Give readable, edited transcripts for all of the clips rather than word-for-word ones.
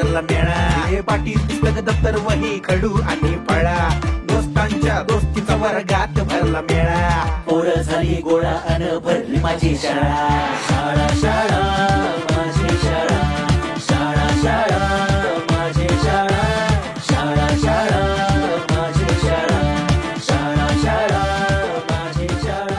भरला मेळा, हे पाटी पुस्तक दप्तर वही खडू आणि फळा, दोस्तांच्या दोस्तीचा वर्गात भरला मेळा, पोरं झाली गोळा अन भरली माझी शाळा, शाळा शाळा माझी शाळा, शाळा शाळा माझी शाळा, शाळा शाळा माझी शाळा, शाळा शाळा माझी शाळा.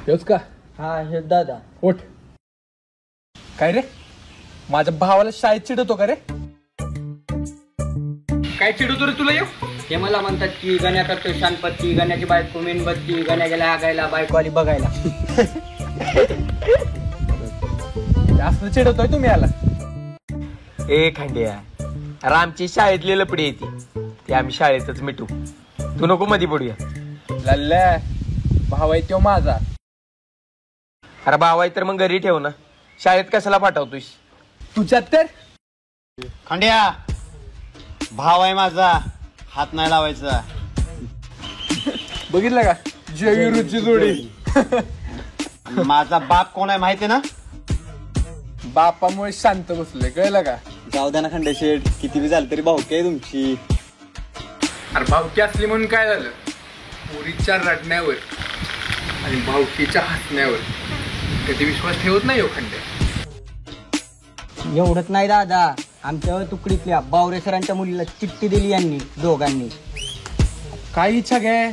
हेच का? हा हे दादा. उठ. काय रे, माझ्या भावाला शाळेत चिडवतो का रे? काय चिडवतो रे तुला? येऊ हे मला म्हणतात की गण्या करतो शानपत्ती, गण्याची बायको मेणबत्ती, गण्या गेला हागायला, बायको आली बघायला. जास्त चिडवतोय तुम्ही याला. ए खंड्या, रामची शाळेतली लपडी येते ती आम्ही शाळेतच मिटू, तू नको मध्ये पडूया. लल्ल्या, भाव आहे तो माझा. अरे भाव आहे तर मग घरी ठेव ना, शाळेत कशाला पाठवतोस? तुझ्यात तर खंड्या भाव आहे माझा, हात नाही लावायचा. बघितलं का, जयवीरूची जोडी. माझा बाप कोण आहे माहितीये ना? बापामुळे शांत बसले, कळलं का? जाऊ द्या ना खंड्या शेठ, किती बी झालं तरी भाऊकी आहे तुमची. अरे भावकी असली म्हणून काय झालं? पोरीच्या रडण्यावर आणि भावकीच्या हसण्यावर कधी विश्वास ठेवत नाही हो खंड्या. एवढंच नाही दादा, आमच्या तुकडीतल्या बावरे सरांच्या मुलीला चिठ्ठी दिली यांनी दोघांनी. काय इच्छा घ्या,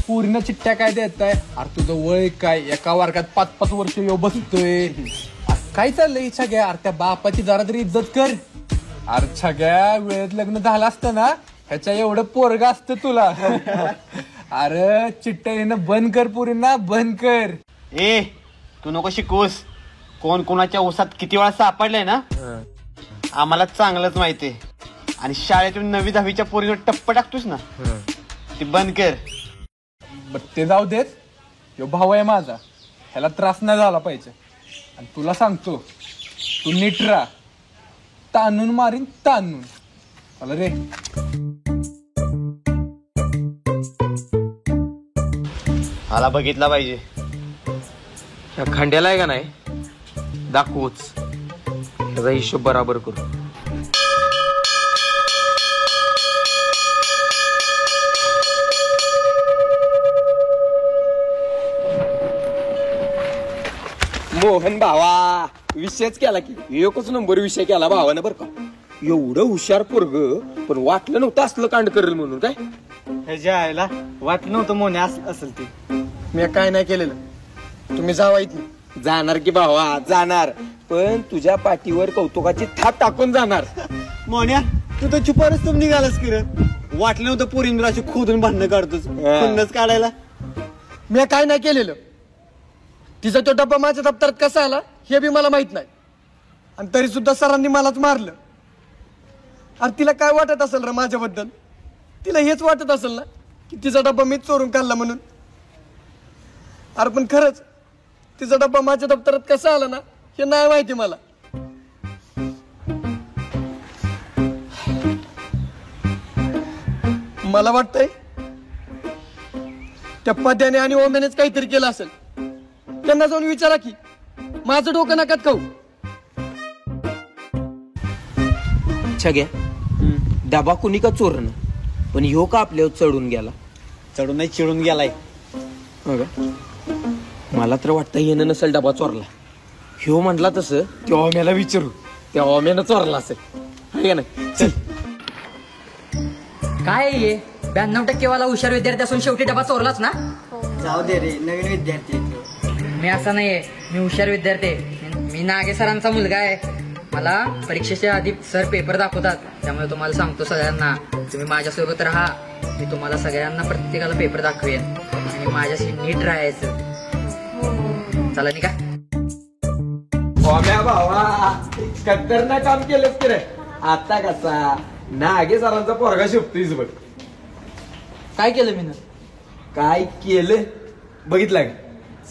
पूर्ण चिठ्ठ्या काय देताय? अरे तुझं वय काय, एका वर्गात 5-5 वर्ष येऊ बसतोय. काय चाललंय इच्छा घ्या? अरे त्या बापाची जरा तरी इज्जत कर. अरे छग्या, वेळेत लग्न झालं असतं ना, ह्याच्या एवढं पोरगा असतं तुला. अरे चिठ्ठ्या बंद कर, पुरींना बंद कर. ए तू नको शिकूस, कोण कोणाच्या ऊसात किती वेळा सापडलंय ना आम्हाला चांगलंच माहितीये. आणि शाळेतून 9वी-10वीच्या पोरीवर टप्प टाकतोस ना, ती बंद कर. बरं ते जाऊ देत, ह्यो भाऊ आहे माझा, ह्याला त्रास नाही झाला पाहिजे. आणि तुला सांगतो, तू नीट राहा, ताणून मारीन ताणून. चला रे. मला बघितला पाहिजे. या खंड्याला आहे का नाही, दाखवूच, त्याचा हिशोब बराबर करू. मोहन भावा, विषयच केला की एकच नंबर विषय केला भावानं बरं का. एवढं हुशार पोरग, पण वाटलं नव्हतं असलं कांड करेल म्हणून. काय ह्याच्या आईला वाटलं नव्हतं मोने असेल ती. मी काय नाही केलेलं, तुम्ही जावा इथं. जाणार की भावा जाणार, पण तुझ्या पाठीवर कौतुकाची थाप टाकून जाणार. मोन्या तू तर चुपारच तुम निघालास की रे. वाटलं नव्हतं पोरींना अशी खोदून भांडणं काढतोस, खुन्नस काढायला. मी काय नाही केलेलं. तिचा तो डब्बा माझ्या दप्तरात कसा आला हे बी मला माहित नाही, आणि तरी सुद्धा सरांनी मलाच मारलं. अरे तिला काय वाटत असेल रे माझ्याबद्दल? तिला हेच वाटत असेल ना की तिचा डब्बा मीच चोरून काढला म्हणून. अरे पण खरंच तिचा डब्बा माझ्या दप्तरात कसा आला ना हे नाही माहिती मला. मला वाटतंय त्या पद्याने आणि ओम्यानेच काहीतरी केलं असेल. त्यांना जाऊन विचारा की, माझं डोकं नकात खाऊ. छग्या, डबा कुणी का चोरण, पण ह्यो का आपल्यावर चढून गेला? चढून नाही चिडून गेलाय. मला तर वाटतं येणं नसेल डबा चोरला. ह्यो म्हणला तसं त्या ओम्याला विचारू, त्या ओम्यानं चोरला असेल. आहे का नाही? चल. काय ये 92% वाला हुशार विद्यार्थी असून शेवटी डबा चोरलाच ना? जाऊ दे रे, नवीन विद्यार्थी. मी असा नाहीये, मी हुशार विद्यार्थी आहे. मी नागे सरांचा मुलगा आहे. मला परीक्षेच्या आधी सर पेपर दाखवतात, त्यामुळे तुम्हाला सांगतो सगळ्यांना, तुम्ही माझ्यासोबत राहा. मी तुम्हाला सगळ्यांना प्रत्येकाला पेपर दाखवेन आणि माझ्याशी नीट राहायचं. चला निघा. ओम्या भावा, खतरनाक काम केलंस की रे. आता कसा नागे सरांचा पोरगा शिकतोयस बघ. काय केलं मी ना? काय केलं बघितलं का?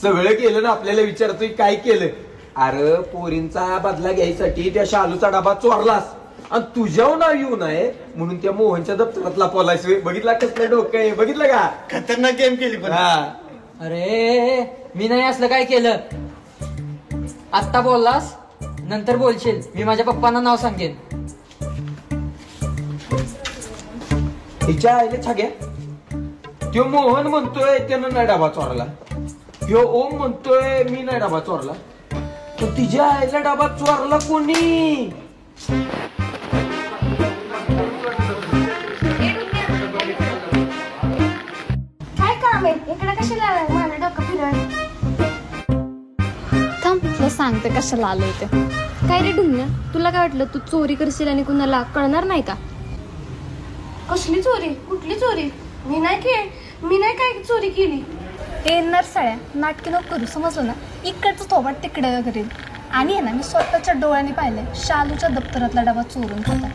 सगळं केलं ना. आपल्याला विचारतोय काय केलं. अरे पोरींचा बदला घ्यायसाठी त्या शालूचा डबा चोरलास आणि तुझ्यावर नाव येऊ नये म्हणून त्या मोहनच्या दप्तरातला पोलायस बघितला कसलं डोकं आहे बघितलं का खतरनाक गेम केली पण अरे मी नाही असलं काय केलं. आत्ता बोललास नंतर बोलशील. मी माझ्या पप्पांना नाव सांगेन. तिच्या आईले छाग्या त्यो मोहन म्हणतोय त्यानं नाही डबा चोरला. ह्यो ओम म्हणतोय मी नाही डबा चोरला. तर तिच्या आईला डबा चोरला कोणी? काय काम आहे इकडे कशाला आलाय माझं डोकं फिरवाय. थांब तुला सांगते कशाला आलं ते. काय रे ढुंगण्या, तुला काय वाटलं तू चोरी करशील आणि कुणाला कळणार नाही का? कसली चोरी कुठली चोरी मी नाही काय चोरी केली. ए नरसाळ्या नाटके नको करू समजलं ना. इकडचं थोबाड तिकडे करेल. आणि आहे ना मी स्वतःच्या डोळ्यांनी पाहिलंय शालूच्या दप्तरातला डबा चोरून खाता.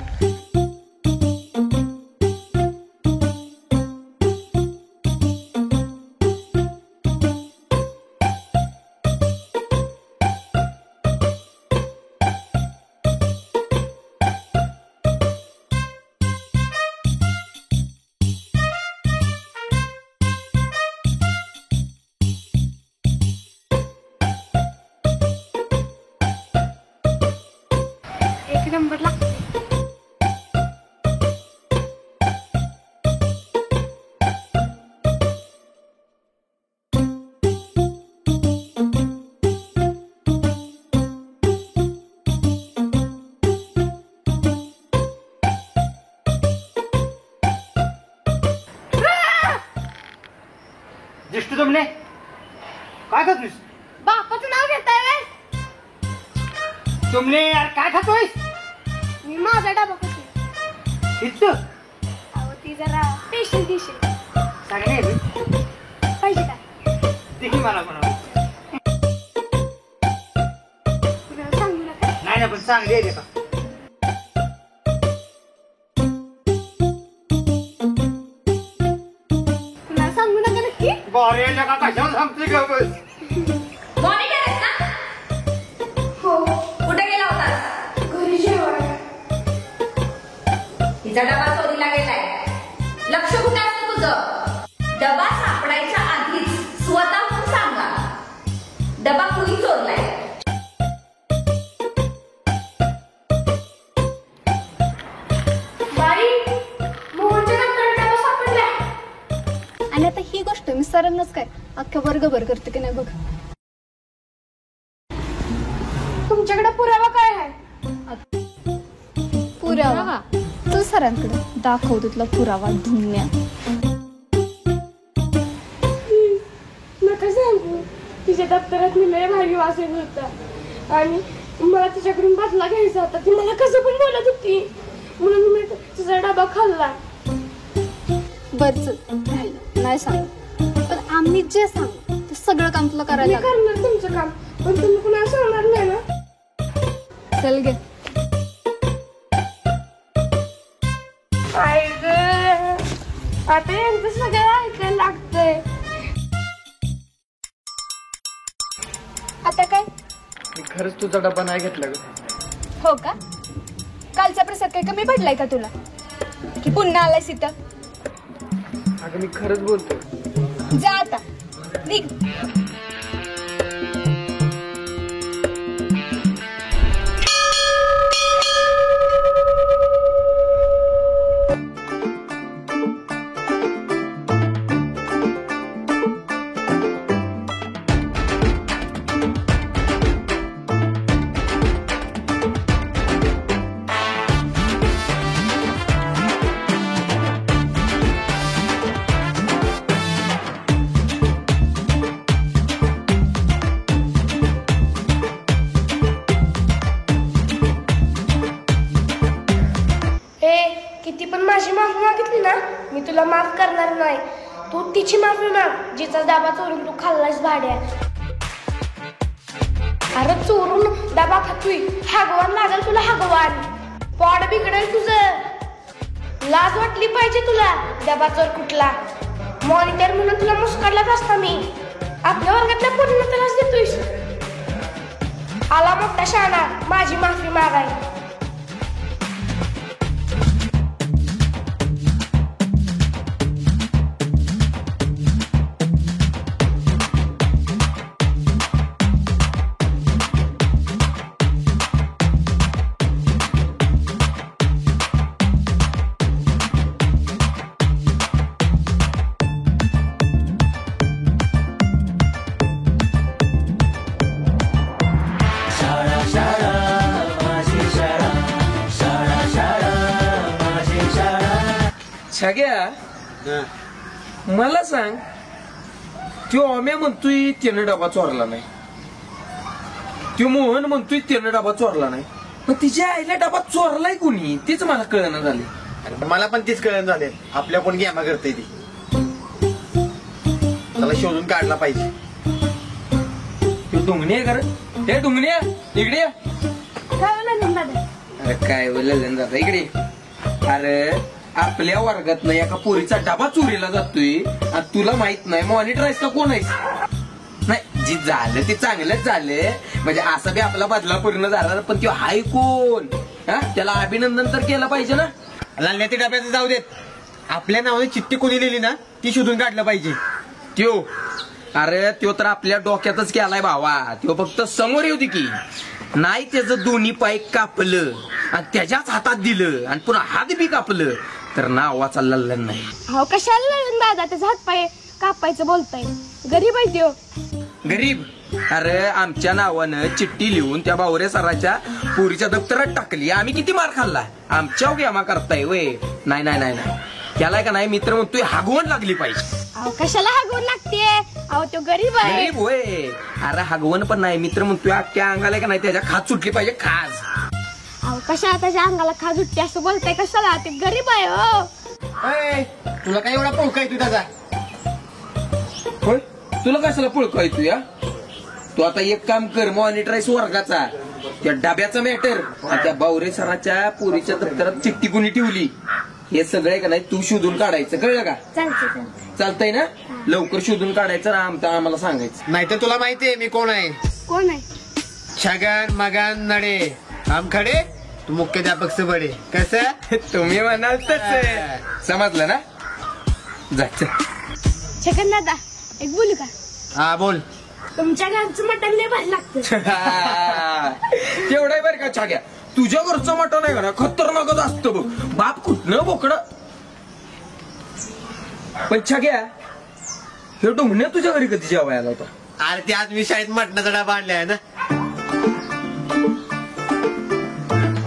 एक नंबरला ज्येष्ठ जमले काय खातोयस? बापाचं नाव घेताय व्हय? जमले यार काय खातोयस? मी माझा डबा खाते. इथं अहो ती जरा स्पेशल डिश आहे. सांगणे पाहिजे काय देखील मला म्हणा कुणाला सांगू नका. नाही ना पण चांगली आहे का? कुणाला सांगू नका नक्की. बरे का कशाला सांगतोय का बस हो कुठे गेला होता? घरी जेवायला. तिचा डबा चोरीला गेलाय. लक्ष कुठे असतं तुझं? डबा सापडायच्या आधीच स्वतःहून सांगा डबा कुणी चोरलाय. बाई मोहनच्या दप्तरात डबा सापडला. आणि आता ही गोष्ट मी सरांनाच काय अख्ख्या वर्गभर करते की नाही बघ. तुमच्याकडे पुरावा काय आहे? पुरावा चल सरांकडे दाखव तिथला पुरावा ढुंगण्या. नका सांगू तिच्या दप्तरात मी लय भारी वास येत होता आणि मला तिच्याकडून बदला घ्यायचा होता. ती मला कसं पण बोलत होती म्हणून मी तिचा डबा खाल्ला. बर चल राहिलं नाही सांग पण आम्ही जे सांगू ते सगळं काम तुला मी करायला लागेल. करणार तुमचं काम पण तुम्ही कुणाला सांगणार नाही ना. चल गे. काय ग आता यांचं सगळं ऐकायला लागतंय. आता काय मी खरंच तुझा डबा नाही घेतला ग. हो का? कालचा प्रसाद काही कमी पडलाय का तुला की पुन्हा आलायस इथं? अगं मी खरंच बोलतो. जा आता निघ. किती पण माझी माफी मागितली ना मी तुला माफ करणार नाही. तू तिची माफी माग जिचा डबा चोरून तू खाल्लास भाड्या. अरे चोरून डबा खातोय हागवान लागल तुला हागवान. पोट बिघडेल तुझं. लाज वाटली पाहिजे तुला. डबा चोर कुठला मॉनिटर म्हणून तुला मुस्कडलाच असता मी. आपल्या वर्गातल्या पूर्ण त्रास देतोयस. आला मोठा शहाणा माझी माफी मागाय. छाग्या मला सांग, त्यो अम्या म्हणतोय त्यानं डबा चोरला नाही, त्यो मोहन म्हणतोय त्यानं डबा चोरला नाही, पण तिच्या आईला डबा चोरलाय कोणी तेच मला कळना झाले. मला पण तीच कळण झाले आपल्या कोण गेमा करते ती. त्याला शोधून काढला पाहिजे. त्यो डुंगणी आहे कर, हे डुंगण्या इकडे ये. अरे काय बोललं जात इकडे. अरे आपल्या वर्गात नाही एका पोरीचा डबा चोरीला जातोय आणि तुला माहित नाही मॉनिटर आहेस का कोण आहेस? नाही जे झालं ते चांगलंच झालं, म्हणजे असं बी आपला बदला पूर्ण झाला, पण तो हाय कोण? त्याला अभिनंदन तर केलं पाहिजे ना. लालण्या ते डब्याचं जाऊ देत, आपल्या नावाने चिठ्ठी कोणी लिहिली ना ती शोधून काढलं पाहिजे. त्यो अरे त्यो तर आपल्या डोक्यातच केलाय भावा. त्यो फक्त समोर येऊ दे की नाही त्याचं दोन्ही पाय कापलं आणि त्याच्याच हातात दिलं आणि पुन्हा हात बी कापलं तर नावाचा लल्लन नाही. हो कशाला ललन दादा त्याचा हात पाय कापायचं बोलताय? गरीब आहे त्यो. गरीब? अरे आमच्या नावानं चिठ्ठी लिहून त्या बावरे सराच्या पोरीच्या दप्तरात टाकली, आम्ही किती मार खाल्ला. आमच्या गेमा करताय वय? नाही नाही नाही नाही, त्याला का नाही मित्र म्हणतोय हागवण लागली पाहिजे. अहो कशाला हागवून लागते? अहो तो गरीब आहे. गरीब होय? अरे हागवण पण नाही, मित्र म्हणतोय अख्ख्या अंगाला का नाही त्याच्या खाज सुटली पाहिजे, खाज. अहो कशा त्याच्या अंगाला खाज उठते असं बोलताय कशाला? ते गरीब आहे हो. तुला काय एवढा पोका आहे तू त्याचा? होय तुला कशाला पुळका येतो या? तू आता एक काम कर, मॉनिटर आहेस वर्गाचा, त्या डब्याचा मॅटर आणि त्या बावरे सराच्या पोरीच्या दप्तरात चिठ्ठी कुणी ठेवली हे सगळे का नाही तू शोधून काढायचं, कळलं का? चालतंय ना? लवकर शोधून काढायचं आम्हाला सांगायचं. नाहीतर तुला माहितीये मी कोण आहे? कोण आहे? छगन मगन नडे हम खडे तू मुख्याध्यापक से बडे. कसं तुम्ही म्हणाल तसं. समजलं ना? जायचं. छगन दादा एक बोलू का? हा बोल. तुमच्या घरचं मटण लय भारी लागतं. तेवढं बरं का छाग्या, तुझ्या घरचं मटण आहे का ना खतरनाकच असतं बघ. बाप कुठनं बोकड. पण छाग्या हे डोंगण्या तुझ्या घरी कधी जेवायला होता? अरे ते आज मी शाळेत मटणाचा डबा आणलाय ना.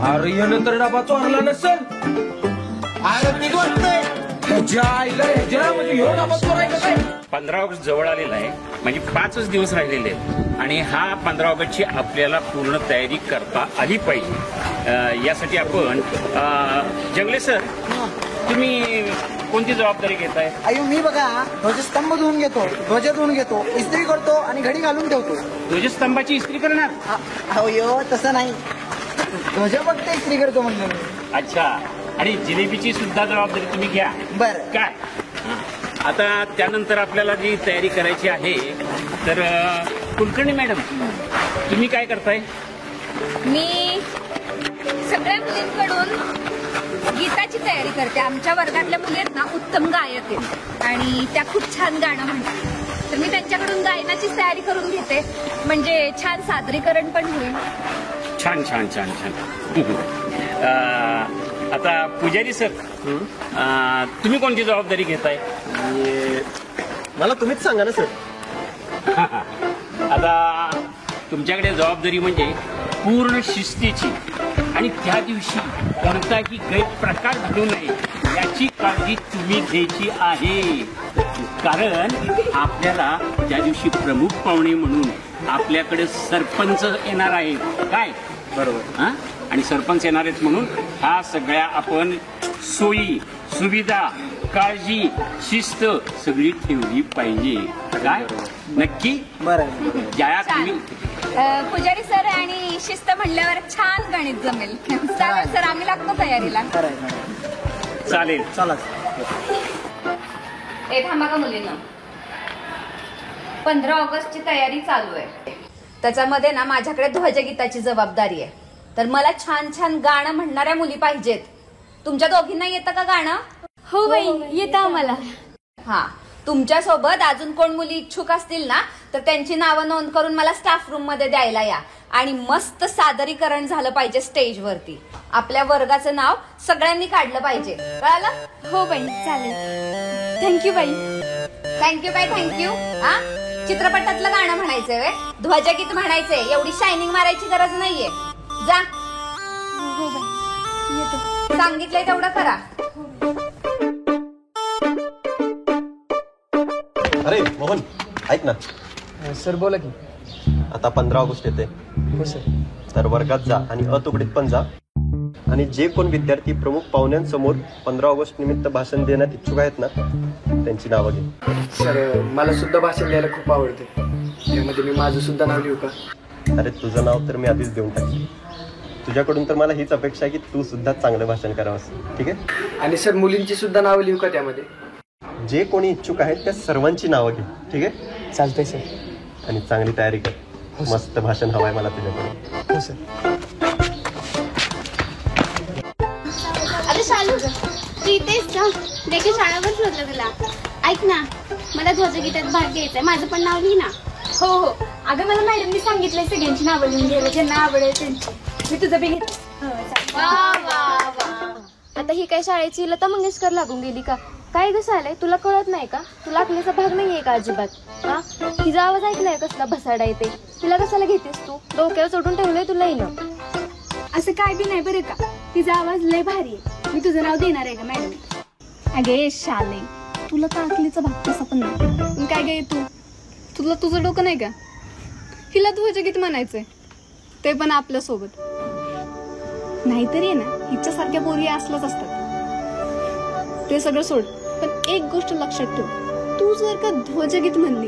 अरे यानं तर डबा चोरला नसेल. अरे मी वाटतंय ह्याच्या आईला ह्याच्या म्हणजे ह्यो डबा चोरायचा काय? 15 ऑगस्ट जवळ आलेला आहे, म्हणजे 5च दिवस राहिलेले आहेत आणि हा 15 ऑगस्टची आपल्याला पूर्ण तयारी करता आली पाहिजे. यासाठी आपण जंगले सर तुम्ही कोणती जबाबदारी घेताय? अयो मी बघा ध्वजस्तंभ धुवून घेतो, ध्वज धुवून घेतो, इस्त्री करतो आणि घडी घालून ठेवतो. ध्वजस्तंभाची इस्त्री करणार? अयो तसं नाही, ध्वज फक्त इस्त्री करतो म्हणलं मी. अच्छा, आणि जिलेबीची सुद्धा जबाबदारी तुम्ही घ्या. बरं काय? आता त्यानंतर आपल्याला जी तयारी करायची आहे तर कुलकर्णी मॅडम तुम्ही काय करताय? मी सगळ्या मुलींकडून गीताची तयारी करते. आमच्या वर्गातल्या मुली आहेत ना उत्तम गायक आहेत आणि त्या खूप छान गाणं म्हणतात, तर मी त्यांच्याकडून गायनाचीच तयारी करून घेते, म्हणजे छान सादरीकरण पण होईल. छान छान छान छान. आता पुजारी सर तुम्ही कोणती जबाबदारी घेताय? मला तुम्हीच सांगा ना सर. आता तुमच्याकडे जबाबदारी म्हणजे पूर्ण शिस्तीची आणि त्या दिवशी कोणताही गैरप्रकार घडू नये याची काळजी तुम्ही घ्यायची आहे. कारण आपल्याला त्या दिवशी प्रमुख पाहुणे म्हणून आपल्याकडे सरपंच येणार आहे. काय? बरोबर. आणि सरपंच येणार आहेत म्हणून ह्या सगळ्या आपण सोयी सुविधा काळजी शिस्त सगळी ठेवली पाहिजे. काय? नक्की? बरं. ज्या तुम्ही पुजारी सर आणि शिस्त म्हणल्यावर छान गणित जमेल. चालेल सर, आम्ही लागतो तयारीला. चालेल. चला. ए थांबा का मुलींना, 15 ऑगस्टची तयारी चालू आहे, त्याच्यामध्ये ना माझ्याकडे ध्वजगीताची जबाबदारी आहे. तर मला छान छान गाणं म्हणणाऱ्या मुली पाहिजेत. तुमच्या दोघींना येतं का गाणं? हो बाई येतं आम्हाला. हा, तुमच्या सोबत अजून कोण मुली इच्छुक असतील ना तर त्यांची नावं नोंद करून मला स्टाफ रूम मध्ये द्यायला या आणि मस्त सादरीकरण झालं पाहिजे स्टेजवरती. आपल्या वर्गाचं नाव सगळ्यांनी काढलं पाहिजे. कळालं? हो बाई चालेल. Thank you bye. Thank you bye thank you. हा, चित्रपटातलं गाणं म्हणायचंय वे, ध्वजगीत म्हणायचंय, एवढी शायनिंग मारायची गरज नाहीये. जा. हो बाई येतो. सांगितलंय तेवढं करा. अरे मोहन ऐक ना सर बोला की. आता 15 ऑगस्ट येते. हो सर. तर वर्गात जा आणि अतुकडीत पण जा आणि जे कोण विद्यार्थी प्रमुख पाहुण्यांसमोर 15 ऑगस्ट निमित्त भाषण देण्यात इच्छुक आहेत ना त्यांची नावं घे. सर मला सुद्धा भाषण द्यायला खूप आवडते. त्यामध्ये मी माझं सुद्धा नाव लिहू का? अरे तुझं नाव तर मी आधीच देऊन टाकलं. तुझ्याकडून तर मला हीच अपेक्षा आहे की तू सुद्धा चांगलं भाषण करावंस. ठीक आहे. आणि सर मुलींची सुद्धा नावं लिहू का त्यामध्ये? जे कोणी इच्छुक आहेत त्या सर्वांची नावं घे. ठीक आहे. चालतंय सर. आणि चांगली तयारी कर. मस्त भाषण हवंय मला तुझ्याकडे. हो सर. अरे शालू तू इथेच ना देखील शाळेवर शोधलं तुला. ऐक ना मला ध्वजगीतात भाग घ्यायचंय. माझं पण नाव लिही ना. हो हो अगं मला मॅडमनी सांगितलंय सगळ्यांची नावं लिहून घ्यायला ज्यांना आवडेल त्यांची. मी तुझं बी घेते. वा वा वा. आता ही काय शाळेची लता मंगेशकर लागून गेली का काय? कसं आलंय तुला कळत नाही का? तुला अकलेचा भाग नाहीये का अजिबात? हा तिचा आवाज ऐकलाय कसला भसाडा येते. तिला कशाला घेतेस तू? डोक्यावर चढून ठेवलंय तुला येणं. असं काय बी नाही बरं का. तिचा आवाज लय भारी आहे. मी तुझं नाव देणार आहे का मॅडम? अगे शाले तुला तर अकलीचा भाग तसा पण नाही. काय गे तुला तुझं डोकं नाही का? हिला ध्वजगीत म्हणायचंय ते पण आपल्या सोबत. नाहीतरी आहे ना हिच्यासारख्या पोरी असल्याच असतात. ते सगळं सोड पण एक गोष्ट लक्षात ठेव. तू जर का ध्वजगीत म्हणली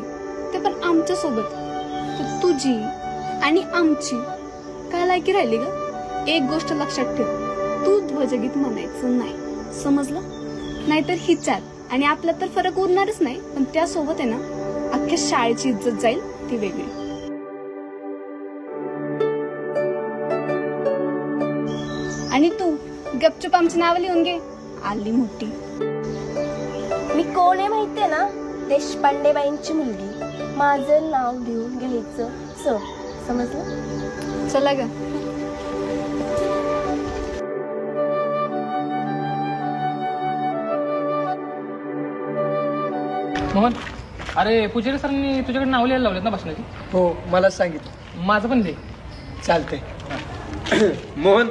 ते पण आमच्या सोबत तर तुझी आणि आमची काय लायकी राहिली ग? एक गोष्ट लक्षात ठेव. तू ध्वजगीत म्हणायचं नाही समजलं? नाहीतर हिच्यात आणि आपल्यात तर फरक उरणारच नाही पण त्यासोबत आहे ना अख्ख्या शाळेची इज्जत जाईल ती वेगळी. आणि तू गपचूप आमची नावं लिहून घे. आली मोठी. मी कोण आहे माहितीये ना? देशपांडेबाईंची मुलगी. माझं नाव लिहून घ्यायचं समजलं? चला ग. मोहन अरे पुजारी सरांनी तुझ्याकडे नाव लिहायला लावलेत ना भाषणाची? हो मला सांगितलं. माझं पण दे. चालतंय. मोहन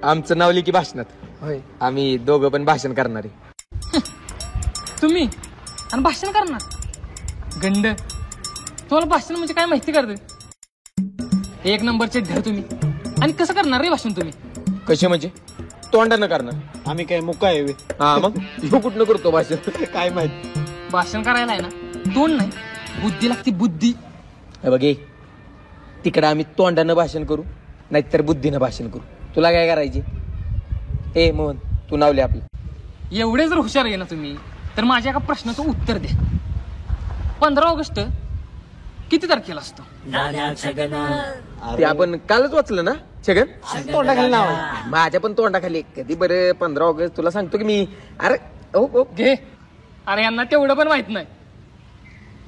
आमचं नाव लिखी भाषणात. होय आम्ही दोघं पण भाषण करणारे. तुम्ही आणि भाषण करणार? गंड तुम्हाला भाषण म्हणजे काय माहिती करते? एक नंबरचे धर तुम्ही. आणि कसं करणार रे भाषण तुम्ही? कसे म्हणजे? तोंडानं करणार. आम्ही काय मुका आहे? हा मग ह्यो कुठनं करतो भाषण काय माहित. भाषण करायला आहे ना तोंड नाही बुद्धी लागते बुद्धी. बघे तिकडं आम्ही तोंडानं भाषण करू नाहीतर बुद्धीनं भाषण करू. तुला काय करायचे? ए मोहन तू नाव लिह आपलं. एवढे जर हुशार आहे ना तुम्ही तर माझ्या एका प्रश्नाचं उत्तर द्या. 15 ऑगस्ट किती तारखेला असतो? ते आपण कालच वाचलं ना छगन? तोंडाखाली नाव आहे. माझ्या पण तोंडाखाली कधी बरं 15 ऑगस्ट तुला सांगतो की मी. अरे ओ घे. अरे यांना तेवढं पण माहित नाही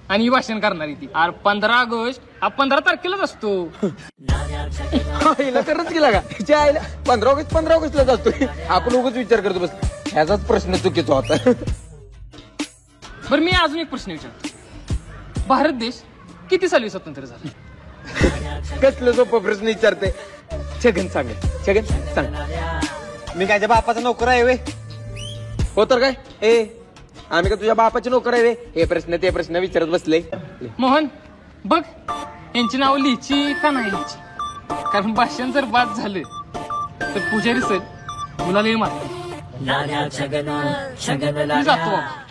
आणि ही भाषण करणारी ती. अरे 15 ऑगस्ट हा 15 तारखेलाच असतो. हिला करत गेला का? हिच्या आईला 15 ऑगस्टलाच असतो. आपण उगाच विचार करतो बस. ह्याचाच प्रश्न चुकीचा होता. बरं मी अजून एक प्रश्न विचारतो. भारत देश किती साली स्वतंत्र झाला? कसलं सोपं प्रश्न विचारते. छगन सांग. छगन सांग. मी काय बापाचा नोकर आहे वे? हो तर काय? ए आम्ही का तुझ्या बापाचे नोकर आहे वे? हे प्रश्न ते प्रश्न विचारत बसले. मोहन बघ यांची नावं लिहायची का नाही लिहायची? कारण भाषण जर बाद झालं तर पुजारी सर तुला लय मारतो. मी जातो बाबा.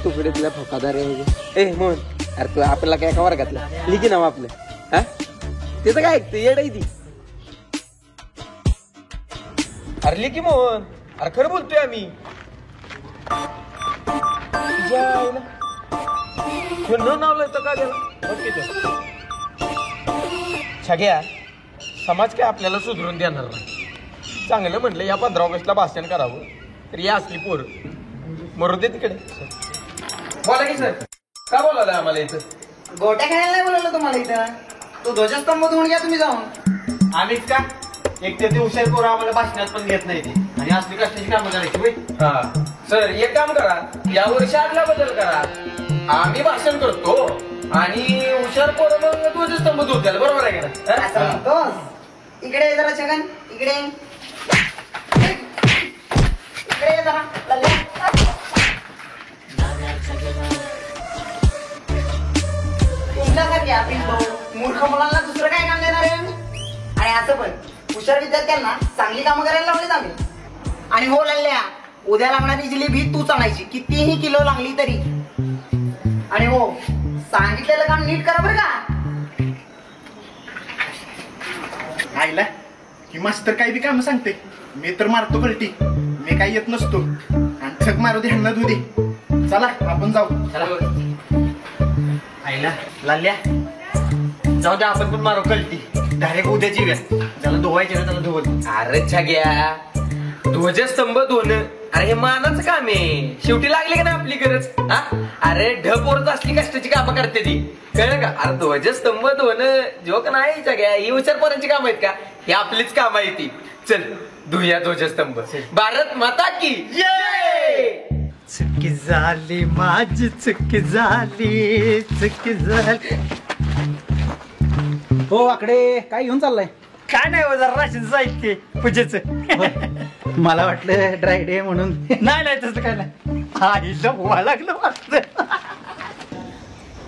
तू पुढे तुला फकादार आहे. ए मोहन अरे तू आपल्याला काय एका वर्गातला लिखी नाव आपलं. हा त्याचं काय ऐकतं येड आहे ती. अरे लिखी मोहन. अरे खरं बोलतोय आम्ही. न नाव लिहितं का गेला? छग्या समाज काय आपल्याला सुधरून देणार नाही. चांगलं म्हटलं या 15 ऑगस्टला भाषण करावं तर या असली पोरं मरू दे तिकडे. बोला की सर का बोलायला आम्हाला इथं? गोट्या खेळायला नाही बोलवलं तुम्हाला इथं. तो ध्वजस्तंभ धुवून घ्या तुम्ही जाऊन. आम्हीच का? एक तर ते हुशार पोरं आम्हाला भाषणात पण घेत नाही ते आणि असली कष्टाची कामं करायची होय. हा सर एक काम करा या वर्षी आदला बदल करा. आम्ही भाषण करतो आणि हुशार पोरं मग ध्वजस्तंभ धुत्याला. बरोबर आहे का? असं म्हणतोस? इकडे ये जरा छगन. इकडे इकडे ये जरा. मूर्ख मुलांना दुसरं काय काम देणार आहे आम्ही? आणि असं पण हुशार विद्यार्थ्यांना चांगली कामं करायला लावलीत आम्ही. आणि हो लल्ल्या, उद्या लागणारी जिलेबी तूच आणायची, कितीही किलो लागली तरी. आणि हो, सांगितलेलं काम नीट करा बरं का. आईला ही मास्तर काही बी काम सांगते, मी तर मारतो पलटी. मी काही येत नसतो आणि थक मारू दे, ह्यांना धू दे. चला आपण जाऊ. आईला लाल्या जाऊ दे, आपण पण मारू कल्टी. डायरेक्ट उद्याची व्या त्याला धुवायचे ना, त्याला धुवत. अरे छाग्या, ध्वजस्तंभ धुणं अरे हे मानाचं काम आहे. शेवटी लागली का ना आपली गरज. हा अरे ढपोरच असली कष्टाची कामं करते ती, कळलं का. अरे ध्वजस्तंभ धुणं जोक नाही छाग्या, ही विचारपोरांची कामं आहेत का, ही आपलीच कामं आहे ती. चल धुया ध्वजस्तंभ. भारत माता की जय. चुकी झाली माझी, चुकी झाली, चुकी झाली. हो आकडे, काय घेऊन चाललाय? काय नाही हो, जरा राशन साहित्य पूजेचं. मला वाटलं ड्राय डे म्हणून. नाही नाही तसं काय नाही. आईला व्हा लागलं वाटतं.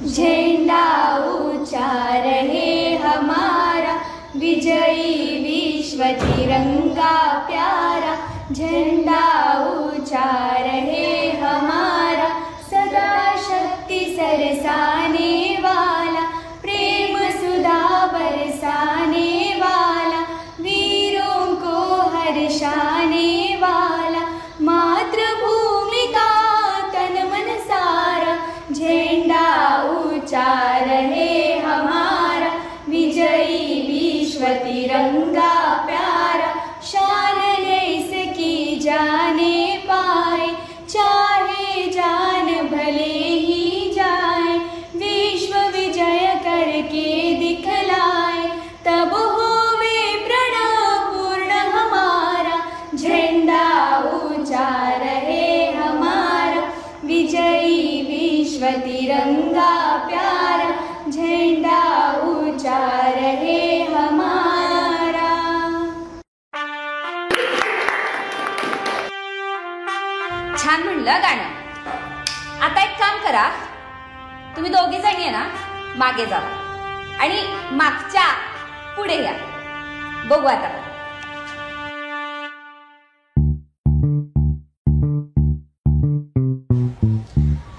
झेंडा ऊंचा रहे हमारा, विजयी विश्व तिरंगा प्यारा. झेंडा ऊंचा रहे हमारा, सदा शक्ति सरसाने वाला, प्रेम सुधा बरसाने वाला, वीरों को हर्षाने वाला, मातृभूमि का तन मन सारा. झेंडा ऊंचा रहे हमारा, विजयी विश्व तिरंगा प्यारा. शान इसकी जाने पाए, चाहे जान भले ही जाए, विश्व विजय करके दिखलाए, तब होवे प्रण पूर्ण हमारा. झेंडा ऊंचा रहे हमारा, विजयी विश्व तिरंगा प्यारा. झेंडा ऊंचा रहे हमारा. छान म्हणलं गाणं. आता एक काम करा, तुम्ही दोघी जणी आहे ना मागे जा आणि मागच्या पुढे या. बघू आता.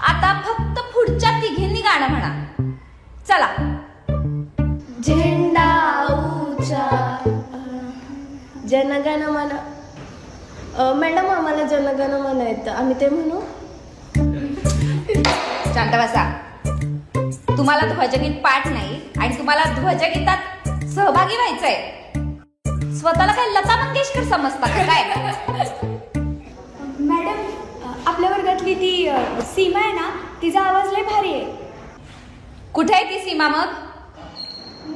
आता फक्त पुढच्या तिघींनी गाणं म्हणा. चला. झेंडा ऊंचा, जनगण मन. मॅडम आम्हाला जनगण मन येतं, आम्ही ते म्हणू. शांत बसा. तुम्हाला ध्वजगीत पाठ नाही आणि तुम्हाला ध्वजगीतात सहभागी व्हायचंय. स्वतःला काय लता मंगेशकर समजता का काय? मॅडम, आपल्या वर्गातली ती सीमा आहे ना, तिचा आवाज लय भारी आहे. कुठे आहे ती सीमा मग?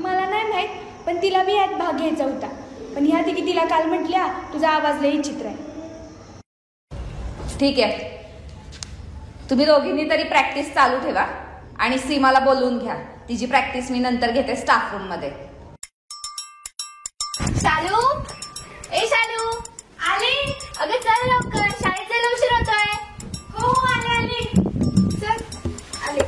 मला नाही माहित, पण तिला बी यात भाग घ्यायचा होता. पण ह्या तिघी तिला काल म्हटल्या तुझा आवाज लय चित्र आहे. ठीक आहे, तुम्ही दोघींनी तरी प्रॅक्टिस चालू ठेवा आणि सीमाला बोलवून घ्या. तिची प्रॅक्टिस मी नंतर घेते स्टाफ रूम मध्ये. शालू, ए शालू, आले. अगं चल लवकर, शाळेत जायला उशीर होतोय. हो आले आले. चल आले.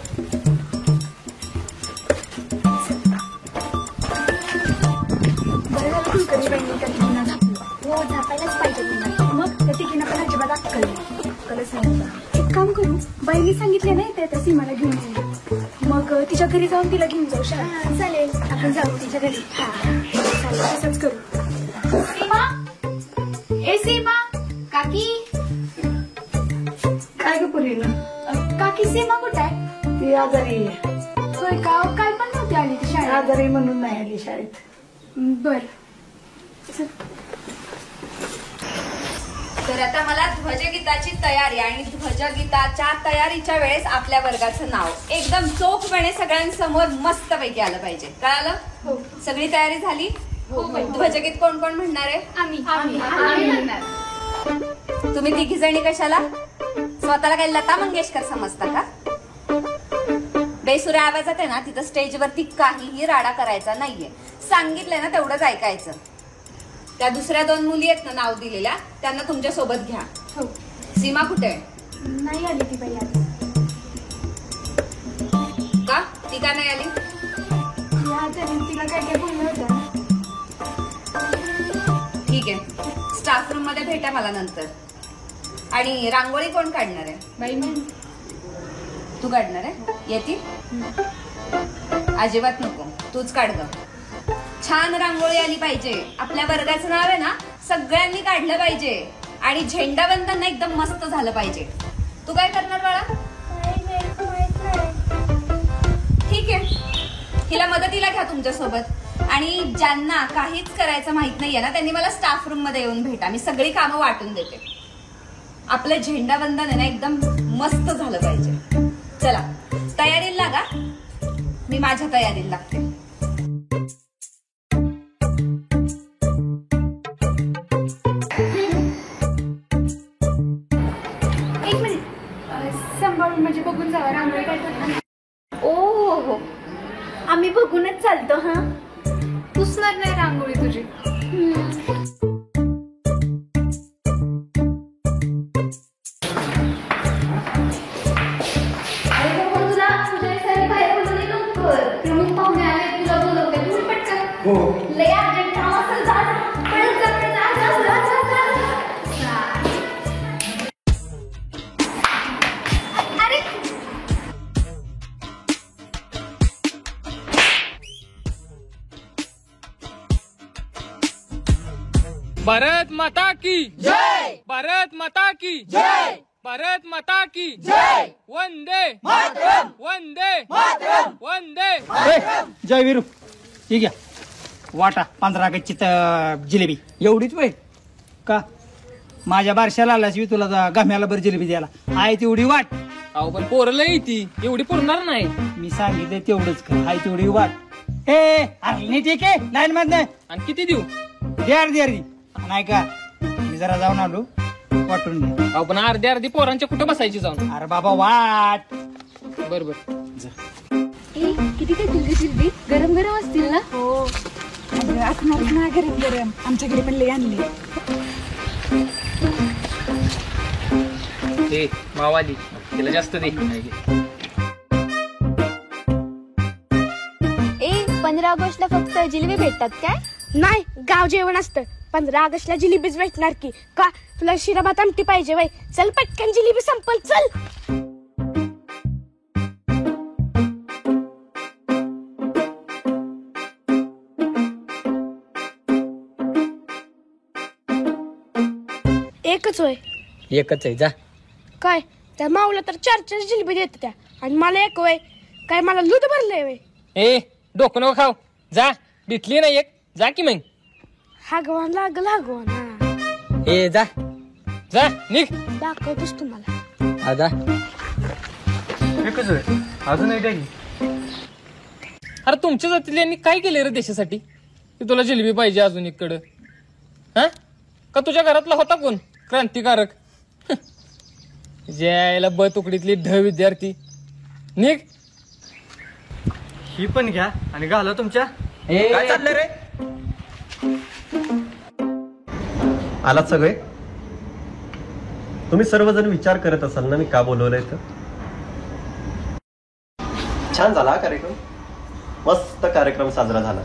बरं झालं कुलकर्णी बहिणी त्या तिघींना झापलं. हो झापायलाच पाहिजे तिला. मग त्या तिघींना पण अजिबात अक्कलच नाही. एक काम करू, बाईने सांगितले नाही त्या सीमाला घेऊन जाऊ. मग तिच्या घरी जाऊन तिला घेऊन जाऊ. चालेल, आपण जाऊ तिच्या घरी. हा चालेल, तसंच करू. सीमा, ए सीमा, काकी. काय ग पुरीला? काकी सीमा कुठे आहे? ती आजारी आहे. होय का? काल पण नव्हती आली ती शाळेत. आजारी म्हणून नाही आली शाळेत. बर. तर आता मला ध्वजगीताची तयारी आणि ध्वजगीताच्या तयारीच्या वेळेस आपल्या वर्गाचं नाव एकदम चोखपणे सगळ्यांसमोर मस्त पैकी आलं पाहिजे. कळालं? हो. सगळी तयारी झाली? हो. ध्वजगीत कोण कोण म्हणणार आहे? आम्ही म्हणणार. तुम्ही तिघी जणी कशाला? स्वतःला काही लता मंगेशकर समजता का? बेसुऱ्या आवाजात आहे ना, तिथं स्टेजवरती काहीही राडा करायचा नाहीये. सांगितलंय ना तेवढंच ऐकायचं. त्या दुसऱ्या दोन मुली आहेत ना नाव दिलेल्या, त्यांना तुमच्या सोबत घ्या. हो. सीमा कुठे आहे? नाही आली ती बाई आज. का? ती का नाही आली? तिला काय काय बोललं होतं. ठीक आहे, स्टाफ रूम मध्ये भेटा मला नंतर. आणि रांगोळी कोण काढणार आहे? बाई मी. तू काढणार आहे? येते? अजिबात नको, तूच काढ ग. छान रांगोळी आली पाहिजे. आपल्या वर्गाचं नाव आहे ना सगळ्यांनी काढलं पाहिजे. आणि झेंडावंदन एकदम मस्त झालं पाहिजे. तू काय करणार बाळा? ठीक आहे, हिला मदतीला घ्या तुमच्यासोबत. आणि ज्यांना काहीच करायचं माहित नाहीये ना त्यांनी मला स्टाफ रूम मध्ये येऊन भेटा. मी सगळी कामं वाटून देते. आपलं झेंडावंदन आहे ना एकदम मस्त झालं पाहिजे. चला तयारीला लागा. मी माझ्या तयारीला लागते. एक मिनिट, सांभाळून म्हणजे बघून जावा रांगोळी काढतात. ओ हो, आम्ही बघूनच चालतो. हा, पुसणार नाही रांगोळी तुझी. प्रमुख पाहुणे आले, तुला बोलवते. बोल पटकन. लय अर्जंट काम असेल, जा जा. पळत जा, पळत जा, जा, जा, जा, जा. अरे भारत माता की जय. भारत माता की जय. भारत माता की जय. वंदे मातरम. वंदे मातरम. वंदे. जय वीरू. ठीक आहे, वाटा 15 गच्ची जिलेबी. एवढीच वय का? माझ्या बारशाला आलास मी तुला गम्याला बरं जिलेबी द्यायला. आहे तेवढी वाट. अहो पण पोरला येते एवढी पुरणार नाही. मी सांगितलं तेवढंच कर. आहे तेवढी वाट. अरे ठीक आहे, लाईन मधनं. आणि किती देऊ? द्या नाही का? मी जरा जाऊन आलो, वाटून घ्या. अहो पण अर्धी पोरांच्या कुठं बसायची जाऊन? अरे बाबा वाट. बरोबर. किती काय तुझी जिलबी? गरम गरम असतील ना? हो, असणार ना गरम गरम. आमच्याकडे पण लय आणले. ते मावाली तिला जास्त दे. 15 ऑगस्टला फक्त जिलेबी भेटतात काय? नाही, गाव जेवण असतं. 15 ऑगस्टला जिलेबीच भेटणार की. का तुला शिरा भात आमटी पाहिजे वय? चल पटकन, जिलेबी संपल. चल. एकच होय? एकच आहे, जा. काय त्या माऊला तर 4 जिलेबी देत त्या, आणि मला एक वय. काय मला लूट भरलंय वय? ए डोकं नको खाऊ, जा. भेटली ना एक, जा की मग. हागवान लागल हागवान. ए जा जा, निघ. दाखवतोस तुम्हाला. आजा एकच होय, अजून एक आहे. अरे तुमच्या जातील्यांनी काय केले रे देशासाठी की तुला जिलेबी पाहिजे अजून इकडं? हा, का तुझ्या घरातला होता कोण क्रांतिकारक? ज्याला ब तुकडीतली ढ विद्यार्थी. निघ. ही पण घ्या आणि घाला तुमच्या. काय चाललंय रे? आलात सगळे? तुम्ही सर्वजण विचार करत असाल ना मी का बोलवलंय तर? छान झाला हा कार्यक्रम. मस्त कार्यक्रम साजरा झाला.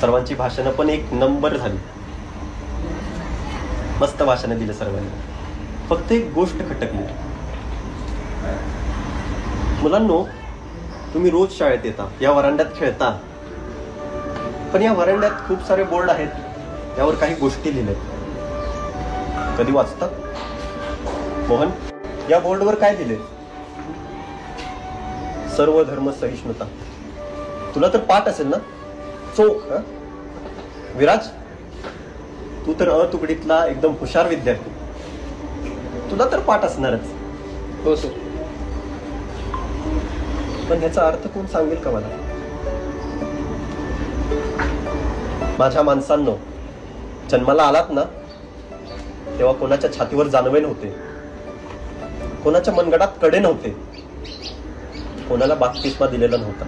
सर्वांची भाषणं पण एक नंबर झाली. मस्त भाषणं दिली सर्वांनी. फक्त एक गोष्ट खटकली. मुलांनो, तुम्ही रोज शाळेत येता, या वरांड्यात खेळता, पण या वरांड्यात खूप सारे बोर्ड आहेत, यावर काही गोष्टी लिहिल्यात. कधी वाचतात? मोहन, या बोर्डवर काय लिहिले? सर्व धर्म सहिष्णुता. तुला तर पाठ असेल ना? चोख. विराज, तू तर अ तुकडीतला एकदम हुशार विद्यार्थी, तुला तर पाठ असणारच. हो सर. पण ह्याचा अर्थ कोण सांगेल का मला? माझ्या माणसांनो, जन्माला आलात ना तेव्हा कोणाच्या छातीवर जानवे नव्हते, कोणाच्या मनगडात कडे नव्हते, कोणाला बाप्तिस्मा दिलेला नव्हता,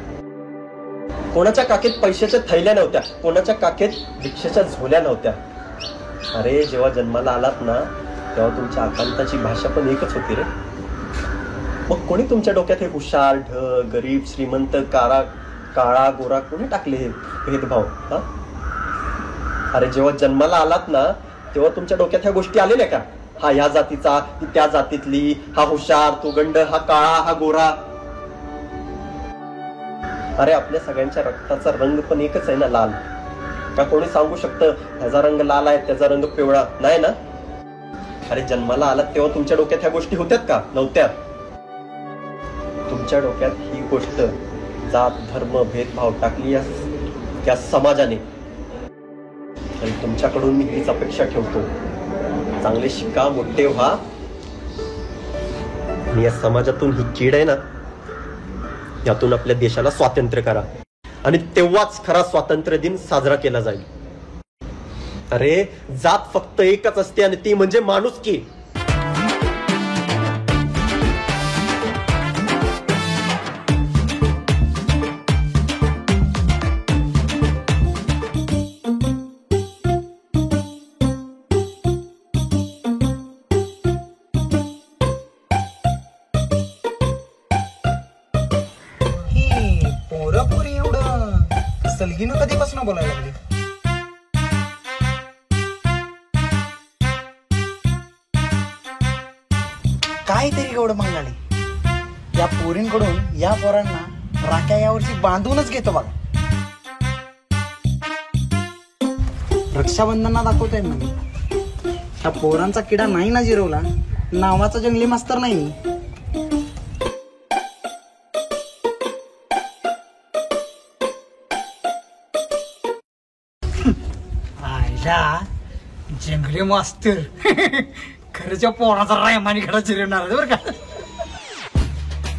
कोणाच्या काखेत पैशाच्या थैल्या नव्हत्या, कोणाच्या काखेत भिक्षेच्या झोल्या नव्हत्या. अरे जेव्हा जन्माला आलात ना तेव्हा तुमच्या आकांताची भाषा पण एकच होती रे. मग कोणी तुमच्या डोक्यात हे हुशार, ढ, गरीब, श्रीमंत, काळा गोरा कोणी टाकले हे भेदभाव? हा? अरे जेव्हा जन्माला आलात ना तेव्हा तुमच्या डोक्यात ह्या गोष्टी आलेल्या का? हा ह्या जातीचा, ती त्या जातीतली, हा हुशार, तो गंड, हा काळा, हा गोरा. अरे आपल्या सगळ्यांच्या रक्ताचा रंग पण एकच आहे ना, लाल. का कोणी सांगू शकतं ह्याचा रंग लाल आहे त्याचा रंग पिवळा? नाही ना. अरे जन्माला आलात तेव्हा तुमच्या डोक्यात ह्या गोष्टी होत्यात का? नव्हत्या. तुमच्या डोक्यात ही गोष्ट जात धर्म भेदभाव टाकली या समाजाने. आणि तुमच्याकडून मी हीच अपेक्षा ठेवतो, चांगले शिका, मोठे व्हा आणि या समाजातून ही कीड आहे ना यातून आपल्या देशाला स्वातंत्र्य करा. आणि तेव्हाच खरा स्वातंत्र्य दिन साजरा केला जाईल. अरे जात फक्त एकच असते आणि ती म्हणजे माणुसकी. पोरं एवढं सलगीनं कधीपासून बोलायला लागली? काय तरी एवढं मंगाली. या पोरींकडून या पोरांना राख्या यावर्षी बांधूनच घेतो बघा. रक्षाबंधनला दाखवतोय ना मी. त्या पोरांचा किडा नाही ना जिरवला, नावाचा जंगली मास्तर नाही मी. जंगली मास्तर खरंच्या पोराचा रायमानी खडा चिरवणार बरं का.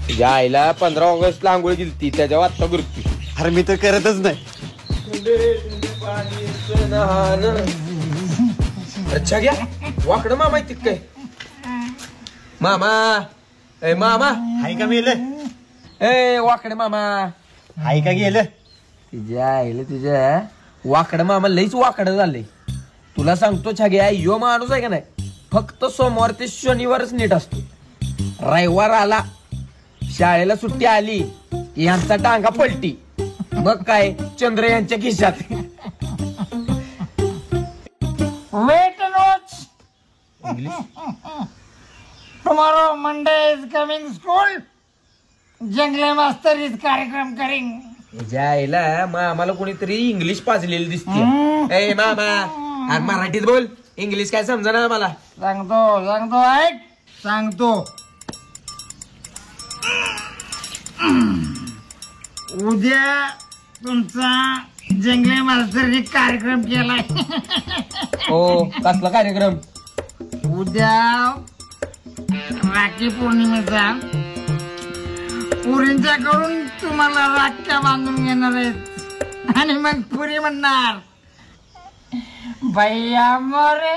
तुझ्या आईला 15 ऑगस्टला आंघोळ केली त्याच्यावर आत्ता करतो. अरे मी तर करतच नाही. अच्छा घ्या वाकडं मामा येते काय? मामा ए मामा हाय का मेलं? ए वाकडे मामा हाय का गेलं? तुझ्या आईला तुझ्या वाकडं मामा लईच वाकडं झालंय. तुला सांगतो छाग्या, यो माणूस आहे का नाही फक्त सोमवार ते शनिवारच नीट असतो. रविवार आला, शाळेला सुट्टी आली की यांचा टांगा पलटी. मग काय चंद्र यांच्या खिशात. Wait notes. Tomorrow Monday is coming school. Jangale मास्तर इज कार्यक्रम करिंग. जायला आम्हाला कोणीतरी इंग्लिश पाजलेली दिसते. ए मामा अरे मराठीत बोल, इंग्लिश काय समजा ना आम्हाला. सांगतो ऐक सांगतो. उद्या तुमचा जंगले मास्तरने कार्यक्रम केलाय. हो कसला कार्यक्रम? उद्या राखी पौर्णिमेचा. पुरींच्याकडून तुम्हाला राख्या बांधून घेणार आहेत आणि मग पुरी म्हणणार भैया मोरे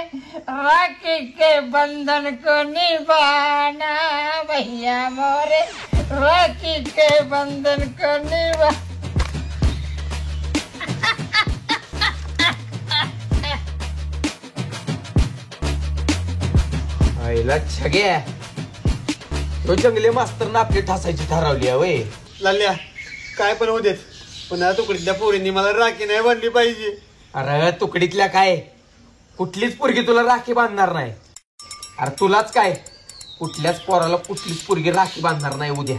राखी के बंधन को निभाना. भैया मोरे राखी के बंधन को निभा. आईला छग्या तो जंगले मास्तरनं आपली ठासायची ठरवली आहे वय. लाल्या काय पण होऊ देत, पण या तुकडीतल्या पोरींनी मला राखी नाही बांधली पाहिजे. अरे तुकडीतल्या काय कुठलीच पोरगी तुला राखी बांधणार नाही. अरे तुलाच काय कुठल्याच पोराला कुठलीच पोरगी राखी बांधणार नाही उद्या.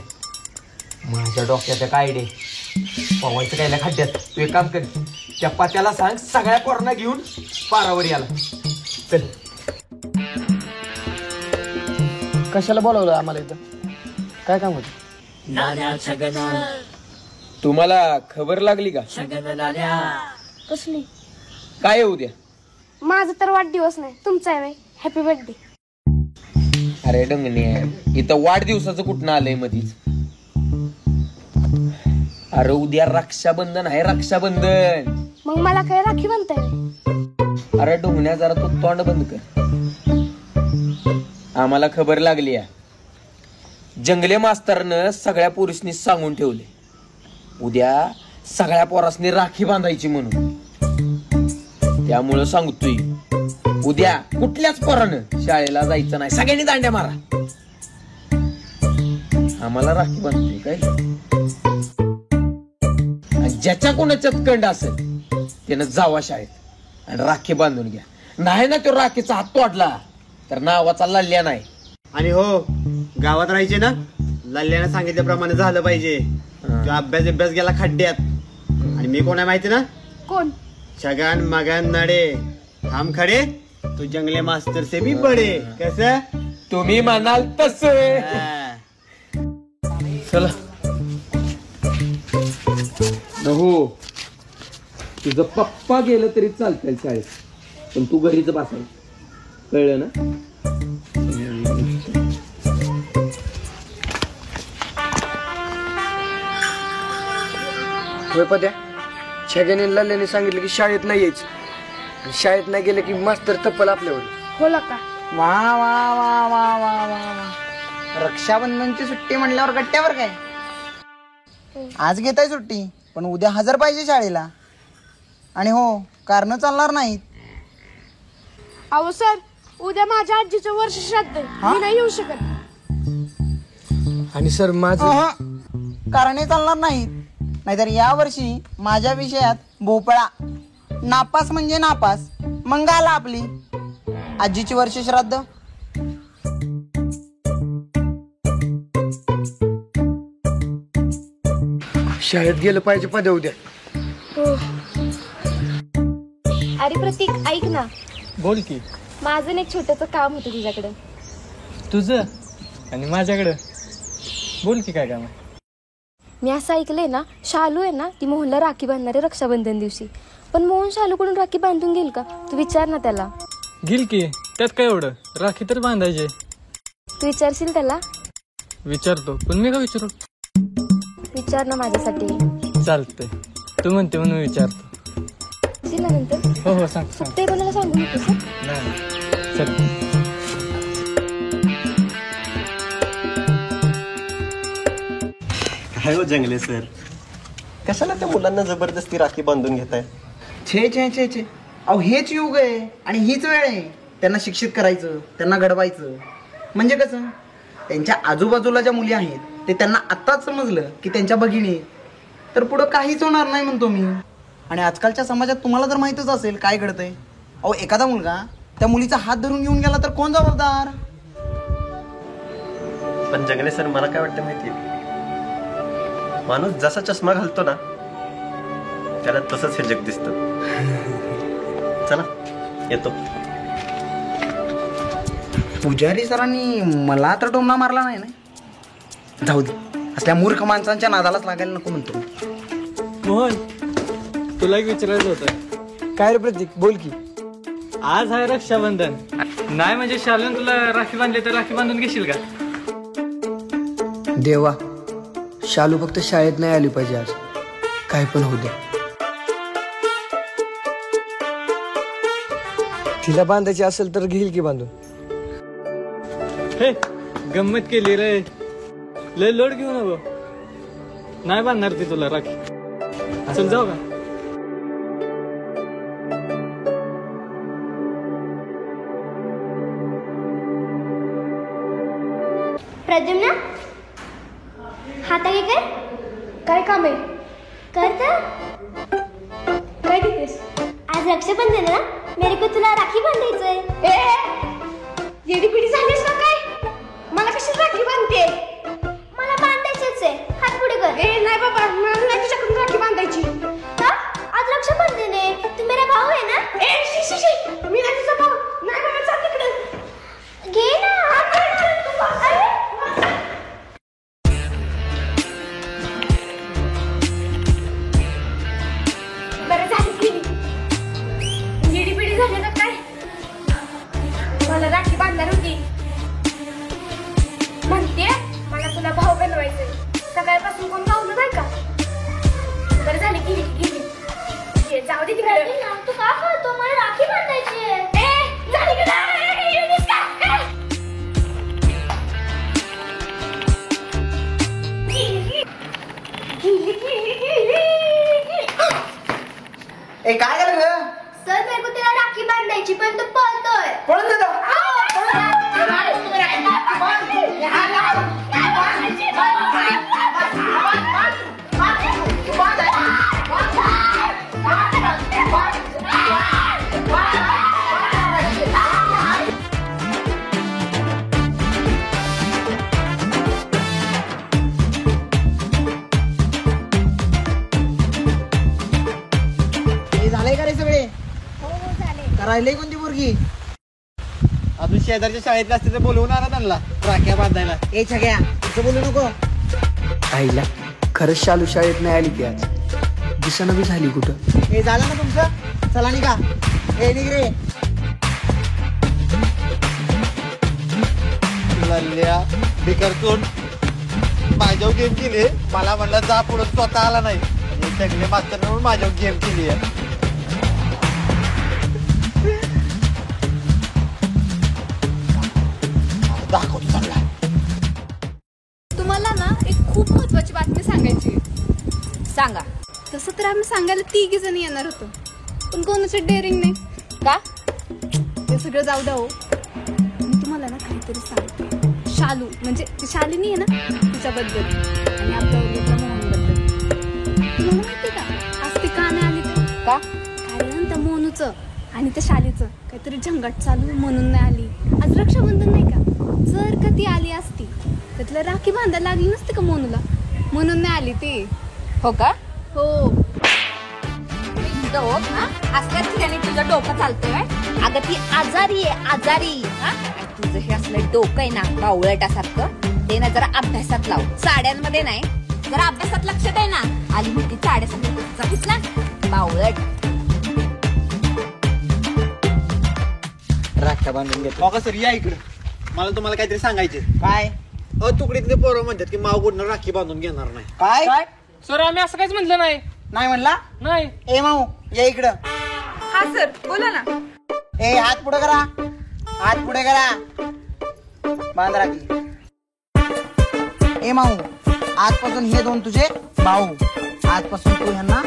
माझ्या डोक्यात काय डे पवायचं कायला खड्ड्यात. तू एक काम कर, त्या पात्याला सांग सगळ्या पोरांना घेऊन पारावर याला. चल. कशाला बोलवलं आम्हाला इथं? काय काम होतं? तुम्हाला खबर लागली का? कसली? काय येऊ द्या. माझा तर वाढदिवस नाही, तुमचा आहे. Happy birthday. अरे डंगणे इथं वाढदिवसाचं कुठं आलंय मधीच. अरे उद्या रक्षाबंधन आहे, रक्षाबंधन. मग मला काय राखी बांधताय? अरे डोंगण्या जरा तू तोंड बंद कर. आम्हाला खबर लागली आहे, जंगले मास्तरनं सगळ्या पोरीसनी सांगून ठेवले उद्या सगळ्या पोरासनी राखी बांधायची म्हणून. त्यामुळं सांगतोय उद्या कुठल्याच पोरानं शाळेला जायचं नाही, सगळ्यांनी दांड्या मारा. आम्हाला राखी बांधतोय काय? ज्याच्या कोणाच्यात कंड असेल त्यानं जावा शाळेत आणि राखी बांधून घ्या. नाही ना तो राखीचा हात तोडला तर नावाचा लल्ल्या नाही. आणि हो गावात राहायचे ना, लल्ल्यानं सांगितल्याप्रमाणे झालं पाहिजे. तो अभ्यास गेला खड्ड्यात. आणि मी कोण आहे माहिती ना? कोण? छगन मगन नडे हम खडे तो जंगले मास्तर से भी बडे. कसं तुम्ही म्हणाल तसे. चला हो, तुझं पप्पा गेलं तरी चालतंय शाळेत, पण तू घरीच बसायचं. कळलं ना? होय पद्या, छगने लल्ल्याने सांगितलं की शाळेत नाही यायचं, आणि शाळेत नाही गेलं की मास्तर तप्पल आपल्यावर. होला का? वा वा वा वा वा वा वा. रक्षाबंधनची सुट्टी म्हणल्यावर गट्ट्यावर काय? आज घेताय सुट्टी, पण उद्या हजर पाहिजे शाळेला. आणि हो, कारण चालणार नाहीत. अहो सर, उद्या माझ्या आजीचं वर्ष श्राद्ध आहे. मी नाही येऊ शकत. आणि सर माझं कारणे चालणार नाहीत. नाहीतर या वर्षी माझ्या विषयात भोपळा नापास म्हणजे नापास. मग आला आपली आजीची वर्ष श्राद्ध. शाळेत गेलं पाहिजे पद्या उद्या. अरे प्रतीक, ऐक ना, बोल की. माझं एक छोटंसं काम होतं तुझ्याकडे. तुझं आणि माझ्याकडं बोल की काय काम आहे. मी असं ऐकलंय ना, शालू आहे ना, ती मोहनला राखी बांधणारे रक्षाबंधन दिवशी. पण मोहन शालूकडून राखी बांधून घेईल का? तू विचार ना त्याला. घेईल की, त्यात काय एवढं, राखी तर बांधायचे. तू विचारशील त्याला? विचारतो, पण मी का विचारू? विचार ना माझ्यासाठी. चालतंय, तू म्हणते म्हणून विचारतो. येशील ना नंतर? हो हो, सांग सांग. ते कोणाला सांगू नकोस हं? नाही, चल. काय हो जंगले सर, कशाला त्या मुलांना जबरदस्ती राखी बांधून घेताय? छे छे छे छे. अहो हेच युग आहे आणि हीच वेळ आहे त्यांना शिक्षित करायचं, त्यांना घडवायचं. म्हणजे कसं, त्यांच्या आजूबाजूला ज्या मुली आहेत ते त्यांना आत्ताच समजलं की त्यांच्या भगिनी, तर पुढं काहीच होणार नाही म्हणतो मी. आणि आजकालच्या समाजात तुम्हाला तर माहीतच असेल काय घडतंय. अहो एखादा मुलगा त्या मुलीचा हात धरून घेऊन गेला तर कोण जबाबदार? पण जंगले सर, मला काय वाटतं माहितीये, माणूस जसा चष्मा घालतो ना त्याला तसंच हे जग दिसतं. चला येतो. पुजारी सरांनी मला तर टोमणा मारला नाही ना. जाऊ दे, असल्या मूर्ख माणसांच्या नादालाच लागायला नको म्हणतो. मोहन, तुला एक विचारायचं होतं. काय रे प्रतीक, बोल की. आज आहे रक्षाबंधन, नाही म्हणजे शालून तुला राखी बांधली तर राखी बांधून घेशील का? देवा, शालू फक्त शाळेत नाही आली पाहिजे आज, काय पण होऊ दे. तिला बांधायची असेल तर घेईल की बांधून. हे गंमत केली रे, लय लोड घेऊ नको. नाही बांधणार ती तुला राखी. चल जाऊ का? प्रद्युम्न, हाता घे. कर. काय काम आहे? कर तर. काय देतेस? आज रक्षाबंधन ना, मेरे को तुला राखी बांधायचंय. येडी पिढी झालीस का काय? मला कशी राखी बांधते? मला बांधायचंच आहे. हात पुढे कर. नाही बाबा, मला नाही तुझ्याकडून राखी बांधायची. का? आज रक्षाबंधन आहे. तू मेरा भाऊ आहे ना? मी नाही तुझा भाऊ. नाही बाबा, चाल तिकडे. घे ना, हात पुढे कर. अरे बरं झाली की येडी पिढी झाली का काय? मला राखी बांधणार होती. म्हणते मला तुला भाऊ बनवायचंय. सगळ्यापासून कोण गावलं नाही का? बरं झाली गेली गेली. जाऊ दे तिकडे. तू का करतो? मला राखी बांधायची आहे. झाली की नाही? ए काय झालं ग? सर, मेरे को तेरा राखी बांधायची, पण तू पळतोय. पळून जातो. राहिले कोणती पोरगी? अजून शेजारच्या शाळेत असते तर बोलवून आला त्यांना राख्या बांधायला. ए छग्या तुझं बोलू नको. आईला खरंच शालू शाळेत नाही आली की आज दिसणं बी झाली कुठं. हे झालं ना तुमचं? चला निघा. ए निघ रे. लल्ल्या बिकरतून माझ्यावर गेम केली. मला म्हणलं जा पुढे स्वतः आला नाही. सगळे मास्तर म्हणून माझ्यावर गेम केली आहे. दाखवतो चांगला. तुम्हाला ना एक खूप महत्वाची बातमी सांगायची आहे. सांगा. तसं तर आम्ही सांगायला 3 जण येणार होतो पण कोणाचे डेअरिंग नाही. का? ते सगळं जाऊ द्या हो. मी तुम्हाला ना काहीतरी सांगते. शालू म्हणजे शालिनी आहे ना तिच्याबद्दल आणि आपल्या वर्गातल्या मोहनबद्दल. तुम्हाला माहिती का आज ती का नाही आली तर? का? कारण त्या मोनूचं आणि त्या शालीचं काहीतरी झंगाट चालू म्हणून नाही आली. आज रक्षाबंधन नाही का? जर का ती आली असती तर तिला राखी बांधायला लागली नसते का मोनूला, म्हणून नाही आली ती. हो का? हो. असल्याच ठिकाणी तुझं डोकं चालतंय. अगं ती आजारी आहे, आजारी. आणि तुझं हे असलं डोकं आहे ना बावळटासारखं, ते ना जरा अभ्यासात लाव. साड्यांमध्ये नाही, जरा अभ्यासात लक्ष दे ना. आली मोठी साड्यासाठी ना बावळट. राख्या बांधून घेतो. बघा सर या इकडे. मला तुम्हाला काहीतरी सांगायचे. काय? तुकडीतले पोरं म्हणतात की माव गुडनं राखी बांधून घेणार नाही. काय? सर आम्ही असं काहीच म्हटलं नाही. नाही म्हणला? नाही. ए माऊ या इकडं. हा सर बोला ना. ए हात पुढे करा. हात पुढे करा. बांध राखी. ए माऊ आजपासून हे 2 तुझे भाऊ. आजपासून तू ह्यांना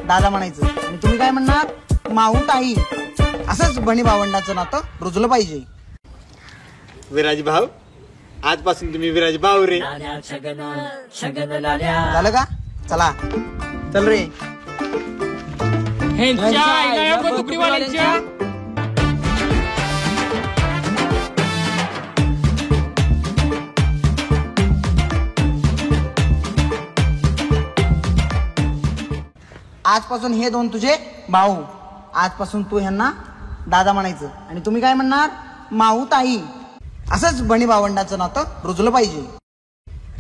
दादा म्हणायचं आणि तुम्ही काय म्हणणार? माऊ ताई. असंच बहिणी भावंडाचं नातं रुजलं पाहिजे. विराज भाऊ आजपासून तुम्ही विराज भाऊ रे. झालं का? चला चल रे. तुकडीवाल्यांच्या आजपासून हे 2 तुझे भाऊ. आजपासून तू ह्यांना दादा म्हणायचं आणि तुम्ही काय म्हणणार? माऊ ताई. असंच बहिणी भावंडाचं नातं रुजलं पाहिजे.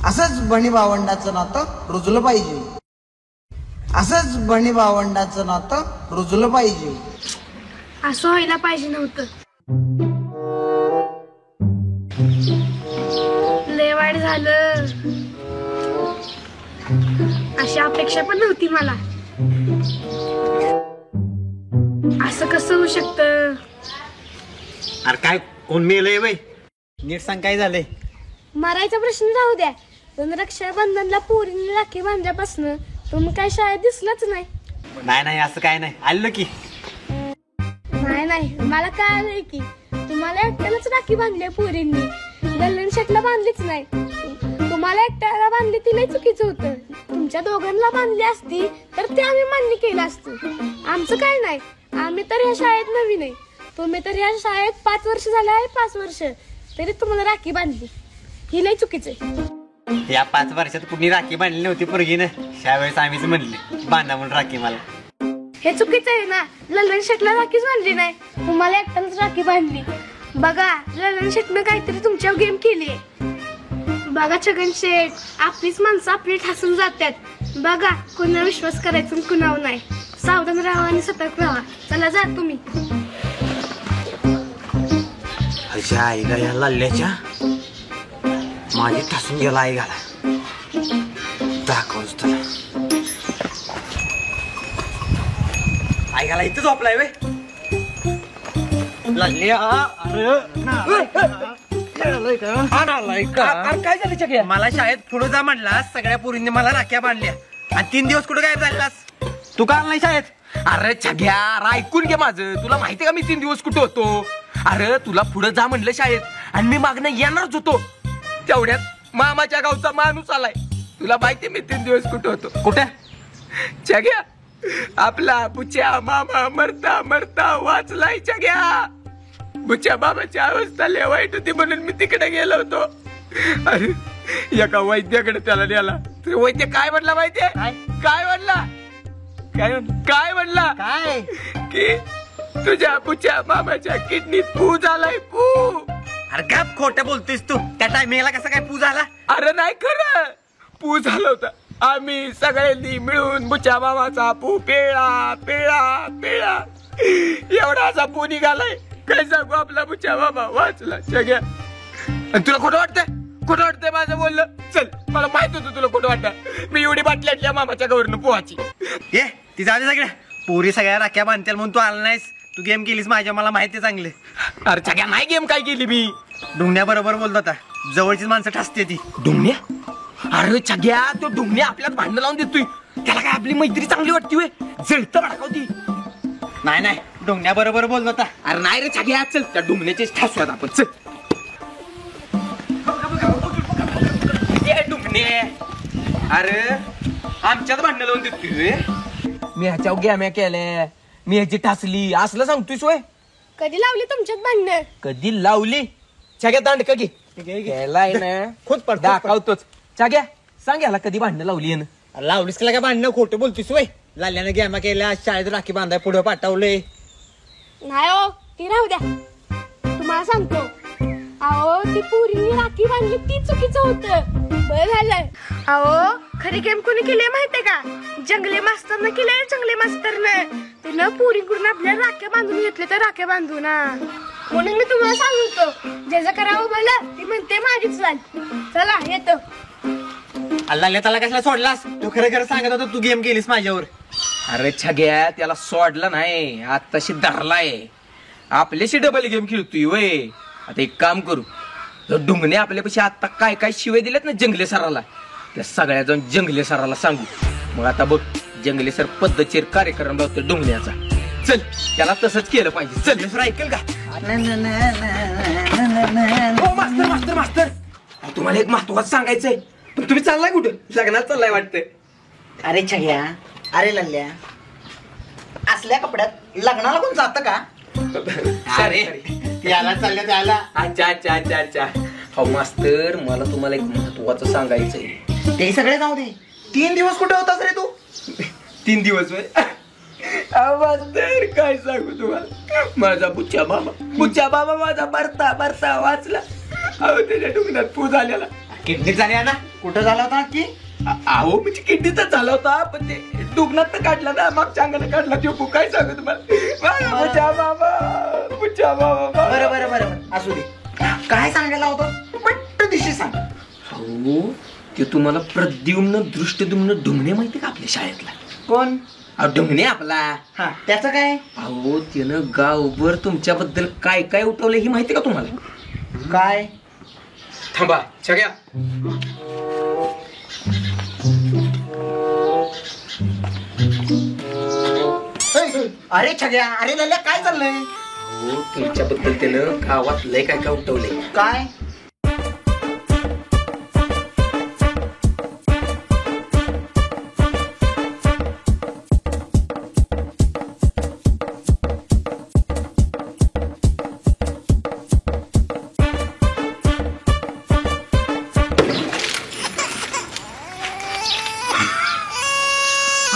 असंच बहिणी भावंडाचं नातं रुजलं पाहिजे. असंच बहिणी भावंडाचं नातं रुजलं पाहिजे. असं व्हायला पाहिजे नव्हतं. लय वाईट झालं. अशी अपेक्षा पण नव्हती मला. असं कसं होऊ शकतं? अरे काय कोण मेलंय बाई? नीट सांग काय झालंय? मरायचा प्रश्न राहू द्या पण रक्षाबंधनला पोरीने राखी बांधल्यापासून तुम्ही काय शाळेत दिसलाच नाही. नाही असं काय नाही. आलं की नाही मला काय आलंय की तुम्हाला एकट्यालाच राखी बांधली पोरींनी. गल्लन शेटला बांधलीच नाही. तुम्हाला एकट्याला बांधली तिला चुकीचं होतं. तुमच्या दोघांना बांधली असती तर ते आम्ही मान्य केलं असतं. आमचं काय नाही. आम्ही तर ह्या शाळेत नवीन आहे. तुम्ही तर ह्या शाळेत 5 वर्ष झाले आहे. 5 वर्ष तरी तुम्हाला राखी बांधली. ही लय चुकीचं आहे. या 5 वर्षात कुणी राखी बांधली नव्हती पोरगीनं. त्यावेळेस आम्हीच म्हणले बांधा म्हणून राखी मला. हे चुकीचं आहे ना. ललन शेटला राखीच बांधली नाही. तुम्हाला एकट्यालाच राखी बांधली. बघा ललन शेटनं काहीतरी तुमच्यावर गेम केली. बघा छगन शेठ आपलीच माणसं आपली ठासून जातात. बघा कुणावर विश्वास करायचा आणि कुणावर नाही. सावधान राहा आणि सतर्क राहा. चला जा तुम्ही. अशा आईला या लल्ल्याच्या माझी ठासून गेला. आई घाला दाखवच तुला. आई घाला इथं झोपलाय वे लल्ल्या. काय झालं चक्या? मला शाळेत पुढे जा म्हणला. सगळ्या पोरींनी मला राख्या बांधल्या आणि 3 दिवस कुठे गायब झालास? तू का नाही शाळेत? अरे छग्या ऐकून घे माझं. तुला माहितीये का मी 3 दिवस कुठे होतो? अरे तुला पुढे जा म्हणलं शाळेत आणि मी मागणं येणारच होतो. तेवढ्यात मामाच्या गावचा माणूस आलाय. तुला माहितीये मी 3 दिवस कुठे होतो? कुठे? छग्या आपला बुच्या मामा मरता मरता वाचलाय. छग्या बुच्या मामाची अवस्था लय वाईट होती म्हणून मी तिकडे गेलो होतो. अरे एका वैद्याकडे त्याला नेला. वैद्य काय म्हणला माहितीये? काय म्हणला? काय म्हणला? काय? की तुझ्या पुच्या मामाच्या किडनीत पू झालाय पू. अरे काय खोटं बोलतोयस तू? त्या टायमिंगला कसा काय पू झाला? अरे नाही खरं, पू झालं होतं. आम्ही सगळ्यांनी मिळून बुच्या मामाचा पू पेळा पेळा पेळा एवढा असा पू निघालाय. काय सांगू, आपला बुच्या मामा वाचला सगळ्या. आणि तुला खोटं वाटतंय? खोटं वाटतंय माझं बोललं? चल, मला माहित होतं तुला खोटं वाटतं. मी एवढी बाटली आणली मामाच्या गवरनं पोहाची. ये ती जाऊ दे सगळ्या. पोरी सगळ्या राख्या बांधतील म्हणून तू आला नाहीस. तू गेम केलीस माझ्या, मला माहिती चांगले. अरे सगळ्या नाही गेम काय केली मी. डुंगण्या बरोबर बोलतो आता. जवळचीच माणसं ठासते ती. डुंगण्या? अरे छग्या, तो डुंगण्या आपल्यात भांडण लावून देतोय. त्याला काय आपली मैत्री चांगली वाटते वे? जळतं भडकावती. नाही नाही, डुंगण्या बरोबर बोलतो आता. अरे नाही रे छग्या, चल त्या डुंगण्याचेच ठासूयात आपण. चल डुंगणे. अरे आमच्यात भांडण लावून देतोय रे. मी ह्याच्यावर गॅम्या केल्या, मी ह्याची ठासली असलं सांगतोय सोय. कधी लावली तुमच्यात भांडण? कधी लावली? छग्या दांडका घे. गेलाय ना खुद पड दाखवतोच. छग्या सांग याला कधी भांडणं लावली ना? लावलीस का भांडणं? खोटं बोलतोस वय. लाल्यानं गॅमा केल्या, शाळेत राखी बांधाय पुढे पाठवले. नाही हो, ती राहू द्या. तुम्हाला सांगतो, अहो ती पुरीने राखी बांधली ती चुकीचं होतं. बरं झालंय. अहो खरी गेम कोणी केली माहितीये का? जंगले मास्तरनं केलंय. जंगले मास्तरनं त्यानं पुरीकडून आपल्या राख्या बांधून घेतले, तर राख्या बांधू ना. म्हणून मी तुम्हाला सांगतो, ज्याचं करावं भलं ती म्हणते माझीच लाल. चला येतो. अल्ला त्याला कशाला सोडलास? तू खरं खरं सांगत होता तू गेम केलीस माझ्यावर. अरे छग्या, त्याला सोडलं नाही, आताशी धरलाय. आपल्याशी डबल गेम खेळतोय वय. आता एक काम करू, डुंगणे आपल्यापाशी आता काय काय शिवाय दिलेत ना जंगले सराला, त्या सगळ्या जाऊन जंगले सराला सांगू. मग आता बघ, जंगले सर पद्धतशीर कार्यक्रम लावतो डुंगण्याचा. चल, त्याला तसंच केलं पाहिजे. चल सर, ऐकेल का? हो मास्तर मास्तर मास्तर, तुम्हाला एक महत्वाचं सांगायचंय. पण तुम्ही चाललाय कुठं? लग्नात चाललाय वाटतंय. अरे छग्या, अरे लल्ल्या, असल्या कपड्यात लग्नाला कोण जातं का? अरे त्याला चाललं त्याला. अच्छा अच्छा अच्छा अच्छा. हो मास्तर, मला तुम्हाला एक महत्वाचं सांगायचंय. ते सगळे जाऊ दे. 3 दिवस कुठे होतास रे तू? 3 दिवस वय? मास्तर काय सांगू तुम्हाला, माझा बुच्चा मामा माझा बरता वाचला. अहो त्याच्या डुंगणात पू झालेला. किडनी झाल्या ना? कुठं झाला होता की? अहो म्हणजे किडनीतच झाला होता, पण ते डुंगणात तर काढला ना, मागच्या अंगाने काढला तो पू. काय सांगू तुम्हाला, बुच्चा मामा. बरं बरं बरं असू दे. काय सांगायला होतं? पट्ट दिशी सांग. हो, ते तुम्हाला प्रद्युम्न दृष्टद्युम्न डुंगणे माहिती का आपल्या शाळेतला? कोण? डुंगणे आपला. हा, त्याचं काय? अहो त्यानं गावभर तुमच्याबद्दल काय काय उठवलंय ही माहिती का तुम्हाला? काय? थांबा छग्या. अरे छग्या, अरे लल्ल्या काय चाललंय? हो, तुमच्याबद्दल त्यानं गावात लय काय काय उठवलंय. काय?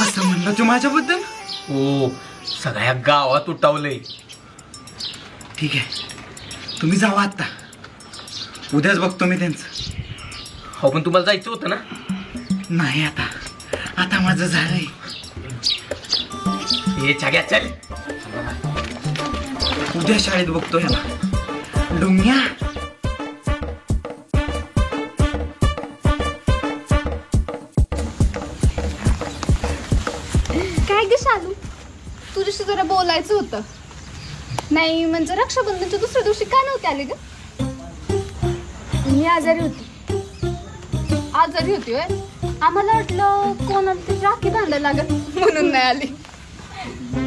असं म्हणलं तू माझ्याबद्दल? हो, सगळ्या गावात उठवलंय. ठीक आहे, तुम्ही जावा आता. उद्याच बघतो मी त्यांचं. हो, पण तुम्हाला जायचं होतं ना? नाही, आता माझं झालंय. हे छग्या चल. उद्या शाळेत बघतो ह्याला. डुंग्या, काय ग शालू, तुझ्याशी जरा बोलायचं होतं. नाही म्हणजे रक्षाबंधनच्या दुसऱ्या दिवशी काय नव्हते आले ग? मी आजारी होती. आजारी होती होय? आम्हाला वाटलं कोणाला तरी राखी बांधायला लागत म्हणून नाही आली.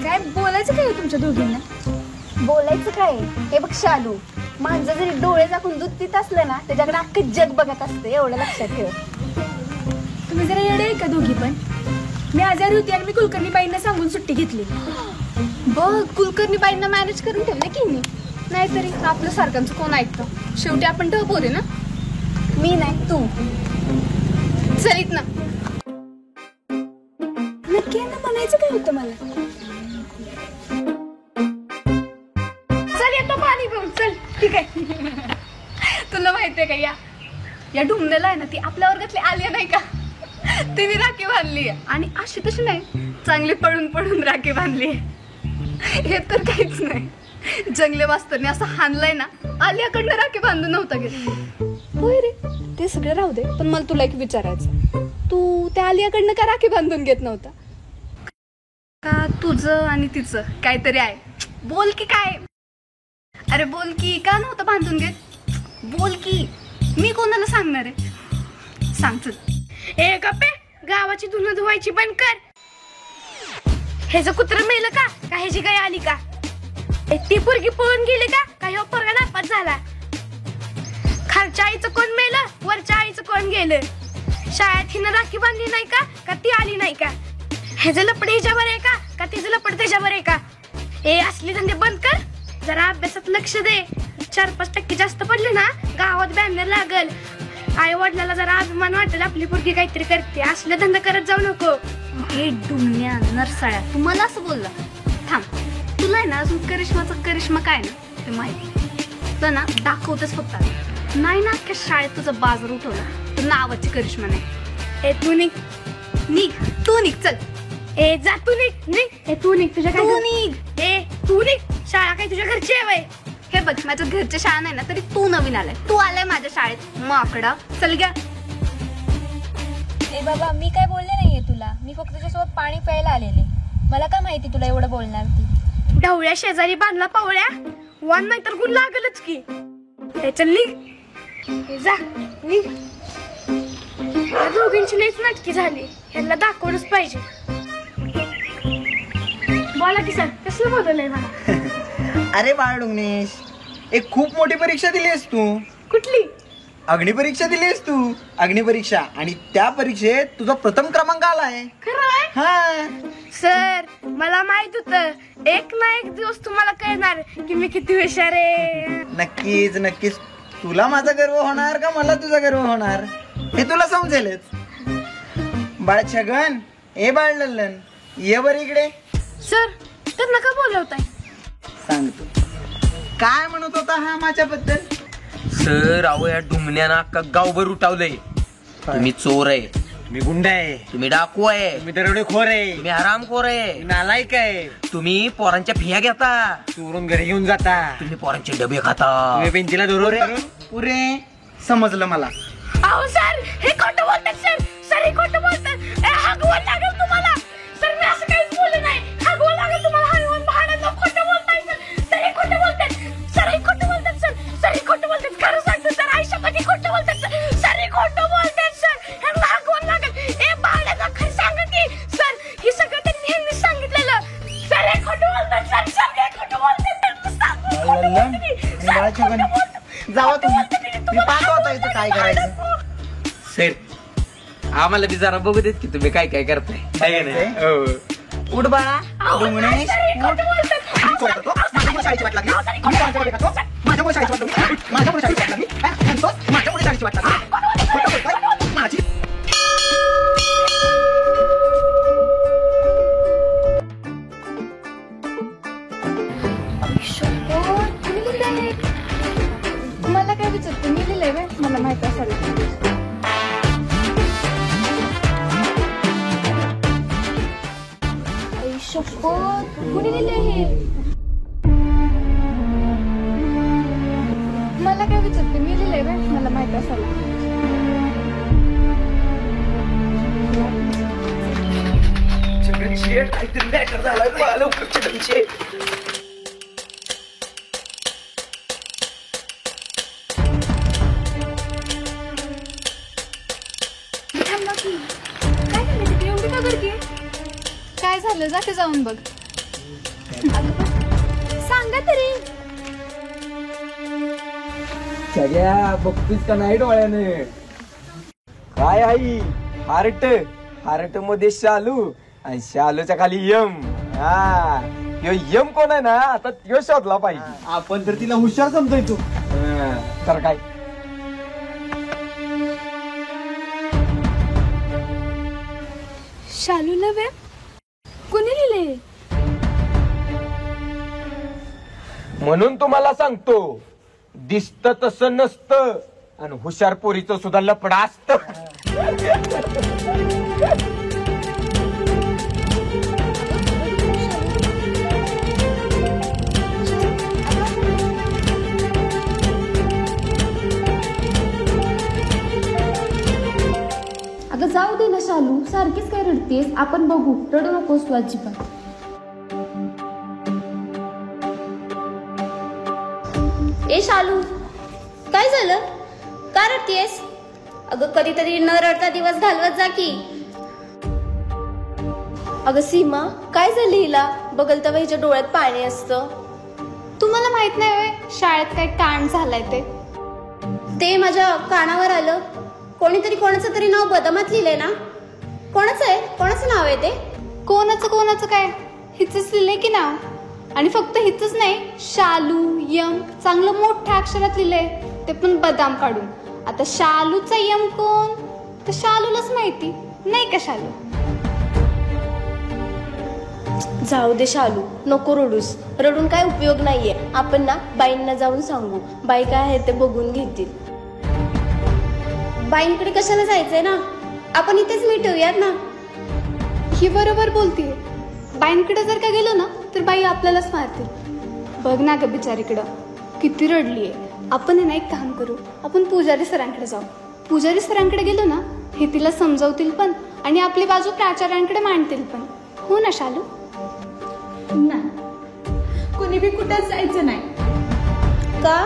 काय बोलायचं काय तुमच्या दोघींना? बोलायचं काय? हे बघ शालू, माणसं जरी डोळे झाकून दूध पित असलं ना, त्याच्याकडे अख्खं जग बघत असतं. एवढं लक्षात ठेव. तुम्ही जरा येडे आहे का दोघी पण? मी आजारी होती आणि मी कुलकर्णीबाईंना सांगून सुट्टी घेतली. बघ, कुलकर्णीबाईंना मॅनेज करून ठेवले की मी. नाहीतरी आपलं सारख्यांचं कोण ऐकतं? शेवटी आपण टपोर आहे ना. मी नाही, तू. चलित ना. नक्की यांना म्हणायचं काय होतं मला? माहितीये का या ढुमण्याला आहे ना ती आपल्या वर्गातली आलिया नाही का तिने राखी बांधली आणि अशी तशी नाही चांगली पळून पळून राखी बांधली हे तर काहीच नाही जंगले मास्तरने असं हाणलंय ना आलियाकडनं राखी बांधून नव्हता घेत होय रे ते सगळं राहू दे पण मला तुला एक विचारायचं तू त्या आलियाकडनं का राखी बांधून घेत नव्हता का तुझं आणि तिचं काहीतरी आहे बोल की काय अरे बोल की का नव्हतं बांधून घेत बोल की मी कोणाला सांगणार आहे सांग चल ए गप्पे गावाची धुणं धुवायची बंद कर हेच कुत्र मेलं का ह्याची काय आली का ती पोरगी पळून गेली का ह्यो पोरगा नापास झाला खालच्या आईचं कोण मेलं वरच्या आईचं कोण गेलं शाळेत हिनं राखी बांधली नाही का ती आली नाही का ह्याचं लपड हिच्यावर आहे का तिचं लपड त्याच्यावर आहे का ए असली धंदे बंद कर जरा अभ्यासात लक्ष दे 4-5% जास्त पडले ना गावात बॅनर लागल आई वडिलाला जरा अभिमान वाटेल आपली पोरगी काहीतरी करते असले धंदा करत जाऊ नको हे डुमण्या नरसाळ्या तुम्हाला असं बोलला थांब तुला आहे ना अजून करिश्मा काय ना ते माहिती तुला ना दाखवतच फक्त नाही ना अख्ख्या शाळेत तुझा बाजार उठवला तर नावाची करिश्मा नाही तू निघ चल जा तू निघ तू निघ तुझ्या तू निघ तू निघ शाळा काय तुझ्या घरची आहे वय हे बघ माझ्या घरची शाळा नाही ना तरी तू नवीन आलाय तू आलाय माझ्या शाळेत माकडा चल घ्या ए बाबा मी काय बोलले नाहीये तुला मी फक्त तुझ्यासोबत पाणी प्यायला आलेले मला काय माहिती तुला एवढं बोलणार ती ढवळ्या शेजारी बांधला पावळ्या वान नाही तर गुण लागलच की चल निघ जा निघ दोघींची लईच नाटकी झाली ह्याला दाखवलंच पाहिजे बोला की सर कसलं बदललंय मला अरे बाळ डुंगनेश एक खूप मोठी परीक्षा दिली आहेस तू कुठली अग्निपरीक्षा दिली आहेस तू अग्निपरीक्षा आणि त्या परीक्षेत तुझा प्रथम क्रमांक आलाय खरं हा सर मला माहित होतं एक ना एक दिवस तुम्हाला कळणार की मी किती हुशार आहे नक्कीच नक्कीच तुला माझा गर्व होणार का मला तुझा गर्व होणार हे तुला समजेलच बाळ छगन ए बाळ लल्लन ये बर इकडे सर त्यांना का बोलवताय सांगतो काय म्हणत होता हा माझ्याबद्दल सर अहो या डुमण्यानं अख्खा गावभर उठावलंय तुम्ही चोर आहे मी गुंड आहे तुम्ही डाकू आहे मी दरोडेखोर आहे तुम्ही हरामखोर आहे नालायक आहे तुम्ही पोरांच्या फिया घेता चोरून घरी घेऊन जाता तुम्ही पोरांचे डबे खाता तुम्ही बेंचीला धरून पुरे समजलं मला अहो सर हे खोटं बोलतात सर हे खोटं बोलतात हागवण लागेल तुम्हाला सर मी असं काहीच बोलले नाही हागवण लागेल तुम्हाला हागवण भांडण खोटं बोलताय सर हे खोटं बोलतात सर हे खोटं बोलतात सर हे खोटं बोलतात खरं सांगतो सर आयुष्यात खोटं बोलतात सर हे खोटं बोलतात सर ह्यांना हागवण लागेल ए भांड्याचा खरं सांगा की सर हे सगळं त्यांनी ह्यांनी सांगितलेलं सर हे खोटं बोलतात सर हे खोटं बोलतात जावा तुम्ही मी पाहतो आता इथं काय करायचं सर आम्हाला बी जरा बघू देत की तुम्ही काय काय करताय उठ बाळा डुंगणेश मला काय विचारते मी लिहिलंय बे मला माहिती असेल कुणी लिहिले हे मला काय विचारते मी लिहिलंय बे मला माहिती असेल काहीतरी बॅटर झाला लवकर काय झालं जाते जाऊन बघ सांगा तरी सगळ्या बघतोस का नाही डोळ्याने काय आई हार्ट मध्ये शालू आणि शालूच्या खाली यम हा यम कोण आहे ना आता यो शोधला पाहिजे आपण तर तिला हुशार समजायचो तर काय शालूला वे कोणी लिहिले म्हणून तुम्हाला सांगतो दिसत तसं नसतं आणि हुशार पोरीचं सुद्धा लपडा असत. अगं जाऊ दे ना शालू, सारखीच काय रडतेस? आपण बघू, रडू नकोस तू अजिबात. ए शालू, काय झालं? का रडतेस? अगं कधीतरी न रडता दिवस घालवत जा की. अगं सीमा, काय झालं हिला? बघल तर हिच्या डोळ्यात पाणी असतं. तुम्हाला माहित नाही होय शाळेत काय कांड झालाय ते माझ्या कानावर आलं. कोणीतरी कोणाचं तरी नाव बदामात लिहिलंय ना? कोणाचं आहे? कोणाचं नाव आहे ते? कोणाचं काय, हिचंच लिहिलंय की नाव. आणि फक्त हिचंच नाही, शालू यम चांगलं मोठ्या अक्षरात लिहिलंय, ते पण बदाम काढून. आता शालूचा यम कोण? तर शालूलाच माहिती नाही का शालू. जाऊ दे शालू, नको रडूस. रडून काय उपयोग नाहीये. आपण ना बाईंना जाऊन सांगू, बाई काय आहे ते बघून घेतील. बाईंकडे कशाला जायचंय ना, आपण इथेच मिटवूयात ना. ही बरोबर बोलतीये. बाईंकडे जर का गेलो ना तर बाई आपल्यालाच मारतील. बघ ना ग बिचारीकडं किती रडलीये. आपण ना एक काम करू, आपण पुजारी सरांकडे जाऊ. पुजारी सरांकडे गेलो ना, हे तिला समजवतील पण आणि आपली बाजू प्राचार्यांकडे मांडतील पण. हो ना शालू? नाही, कुणी बी कुठेच जायचं नाही. का?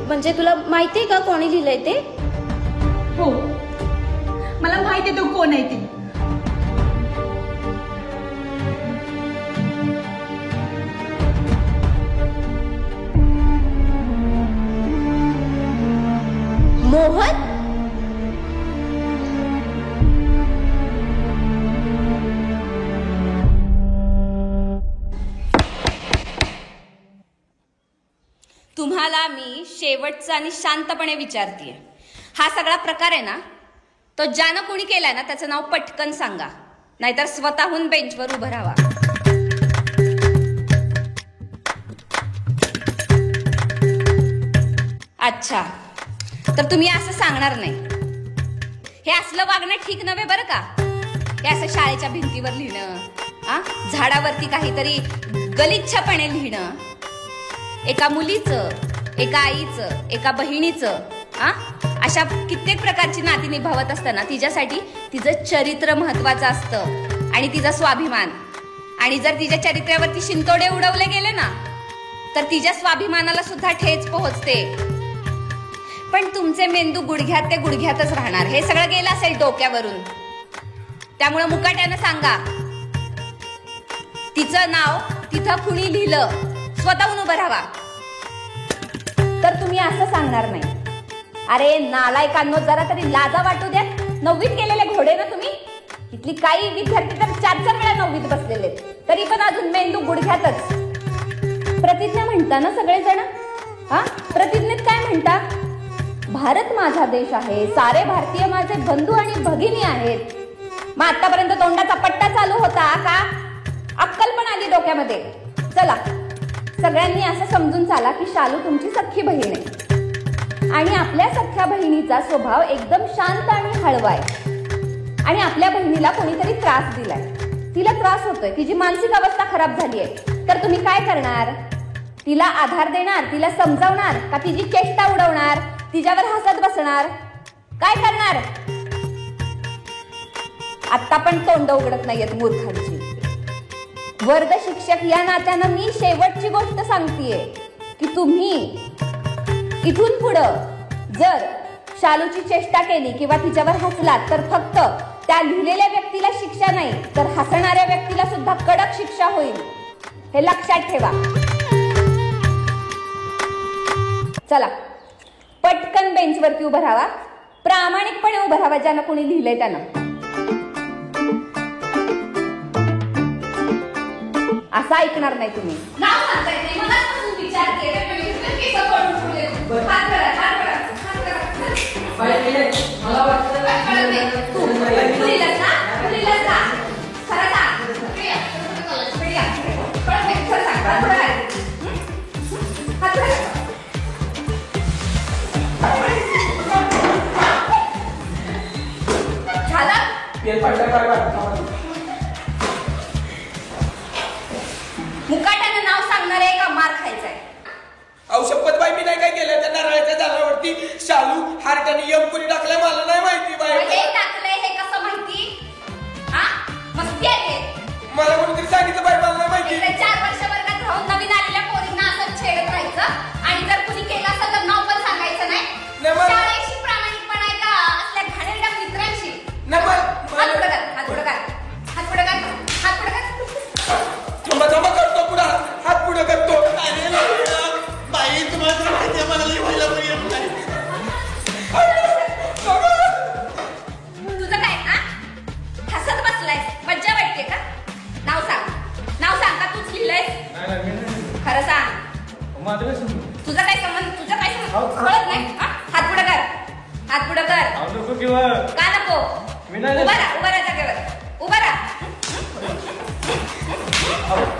म्हणजे तुला माहितीये का कोणी लिहिलंय ते? हो, मला माहिती आहे तो कोण आहे ती. मोहन? तुम्हाला मी शेवटचा आणि शांतपणे विचारतीये, हा सगळा प्रकार आहे ना, तो ज्यानं कोणी केलाय ना त्याचं नाव पटकन सांगा, नाहीतर स्वतःहून बेंचवर उभं राहा. अच्छा, तर तुम्ही असं सांगणार नाही. हे असलं वागणं ठीक नव्हे बरं का. हे असं शाळेच्या भिंतीवर लिहिणं, झाडावरती काहीतरी गलिच्छपणे लिहिणं, एका मुलीचं, एका आईचं, एका बहिणीचं, अशा कित्येक प्रकारची नाती निभावत असताना तिच्यासाठी तिचं चरित्र महत्वाचं असतं आणि तिचा स्वाभिमान. आणि जर तिच्या चरित्रावरती शिंतोडे उडवले गेले ना तर तिच्या स्वाभिमानाला सुद्धा ठेच पोहोचते. पण तुमचे मेंदू गुडघ्यात ते गुडघ्यातच राहणार. हे सगळं गेलं असेल डोक्यावरून. त्यामुळे मुकाट्यानं सांगा, तिचं नाव तिथं कुणी लिहिलं, स्वतःहून उभं राहा. तर तुम्ही असं सांगणार नाही, अरे नालायकांनो जरा तरी लाजा वाटू द्या. 9वीत गेलेले घोडे ना तुम्ही. इथली काही विद्यार्थी तर 4-4 वेळा 9वीत बसलेले, तरी पण अजून मेंदू गुडघ्यातच. प्रतिज्ञा म्हणता ना सगळेजण. प्रतिज्ञेत काय म्हणता? भारत माझा देश आहे, सारे भारतीय माझे बंधू आणि भगिनी आहेत. मग आतापर्यंत तोंडाचा पट्टा चालू होता का? अक्कल पण आली डोक्यामध्ये. चला सगळ्यांनी असं समजून चाला की शालू तुमची सख्खी बहीण आहे आणि आपल्या सख्ख्या बहिणीचा स्वभाव एकदम शांत आणि हळवा आहे. आणि आपल्या बहिणीला कोणीतरी त्रास दिलाय, तिला त्रास होतोय, तिची मानसिक अवस्था खराब झाली आहे. तर तुम्ही काय करणार? तिला आधार देणार, तिला समजावणार का तिची चेष्टा उडवणार, तिच्यावर हसत बसणार? काय करणार? आता पण तोंड उघडत नाहीयेत मूर्खांची. वर्ग शिक्षक या नात्यानं मी शेवटची गोष्ट सांगतेय की तुम्ही इथून पुढं जर शालूची चेष्टा केली किंवा तिच्यावर हसलात तर फक्त त्या लिहिलेल्या व्यक्तीला शिक्षा नाही तर हसणाऱ्या व्यक्तीला सुद्धा कडक शिक्षा होईल. हे लक्षात ठेवा. चला पटकन बेंचवरती उभं राहा, प्रामाणिकपणे उभं राहा ज्यानं कोणी लिहिलंय त्यानं. असं ऐकणार नाही तुम्ही. नाव सांगता येत नाही, मनापासून विचार केला तेल पडलं काय मुकाट्यानं नाव सांगणार आहे का मार खायचंय? औषध बाई मी नाही काय केलं त्या नारळाच्या झाडावरती शालू हार्टाने यम कोणी टाकलाय मला नाही माहिती बाई. हे टाकलंय हे कसं माहिती? हा मस्ती आहे मला कोणीतरी सांगितलं बाई मला नाही माहिती. 4 वर्ष वर्गात राहून नवीन आलेल्या पोरींना असं छेडत राहायचं आणि जर कुणी केलं असं तर नाव पण सांगायचं नाही. शाळेशी प्रामाणिकपणा आहे का असल्या घाणेरड्या मित्रांशी? हात पुढे कर, हात पुढे कर, हात पुढे कर, हात पुढे कर. जमा करतो पुढे हात पुढे करतो. बाई तुम्हाला माहिती मला लिहायला तुझं काय हा हसत बसलायस? मज्जा वाटते का? नाव सांग का तूच लिहिलंयस? खरं सांग तुझं काय संबंध? कळत नाही? हात पुढे कर, हात पुढे कर. का नको? उभा राहा जागेवर, उभा राहा.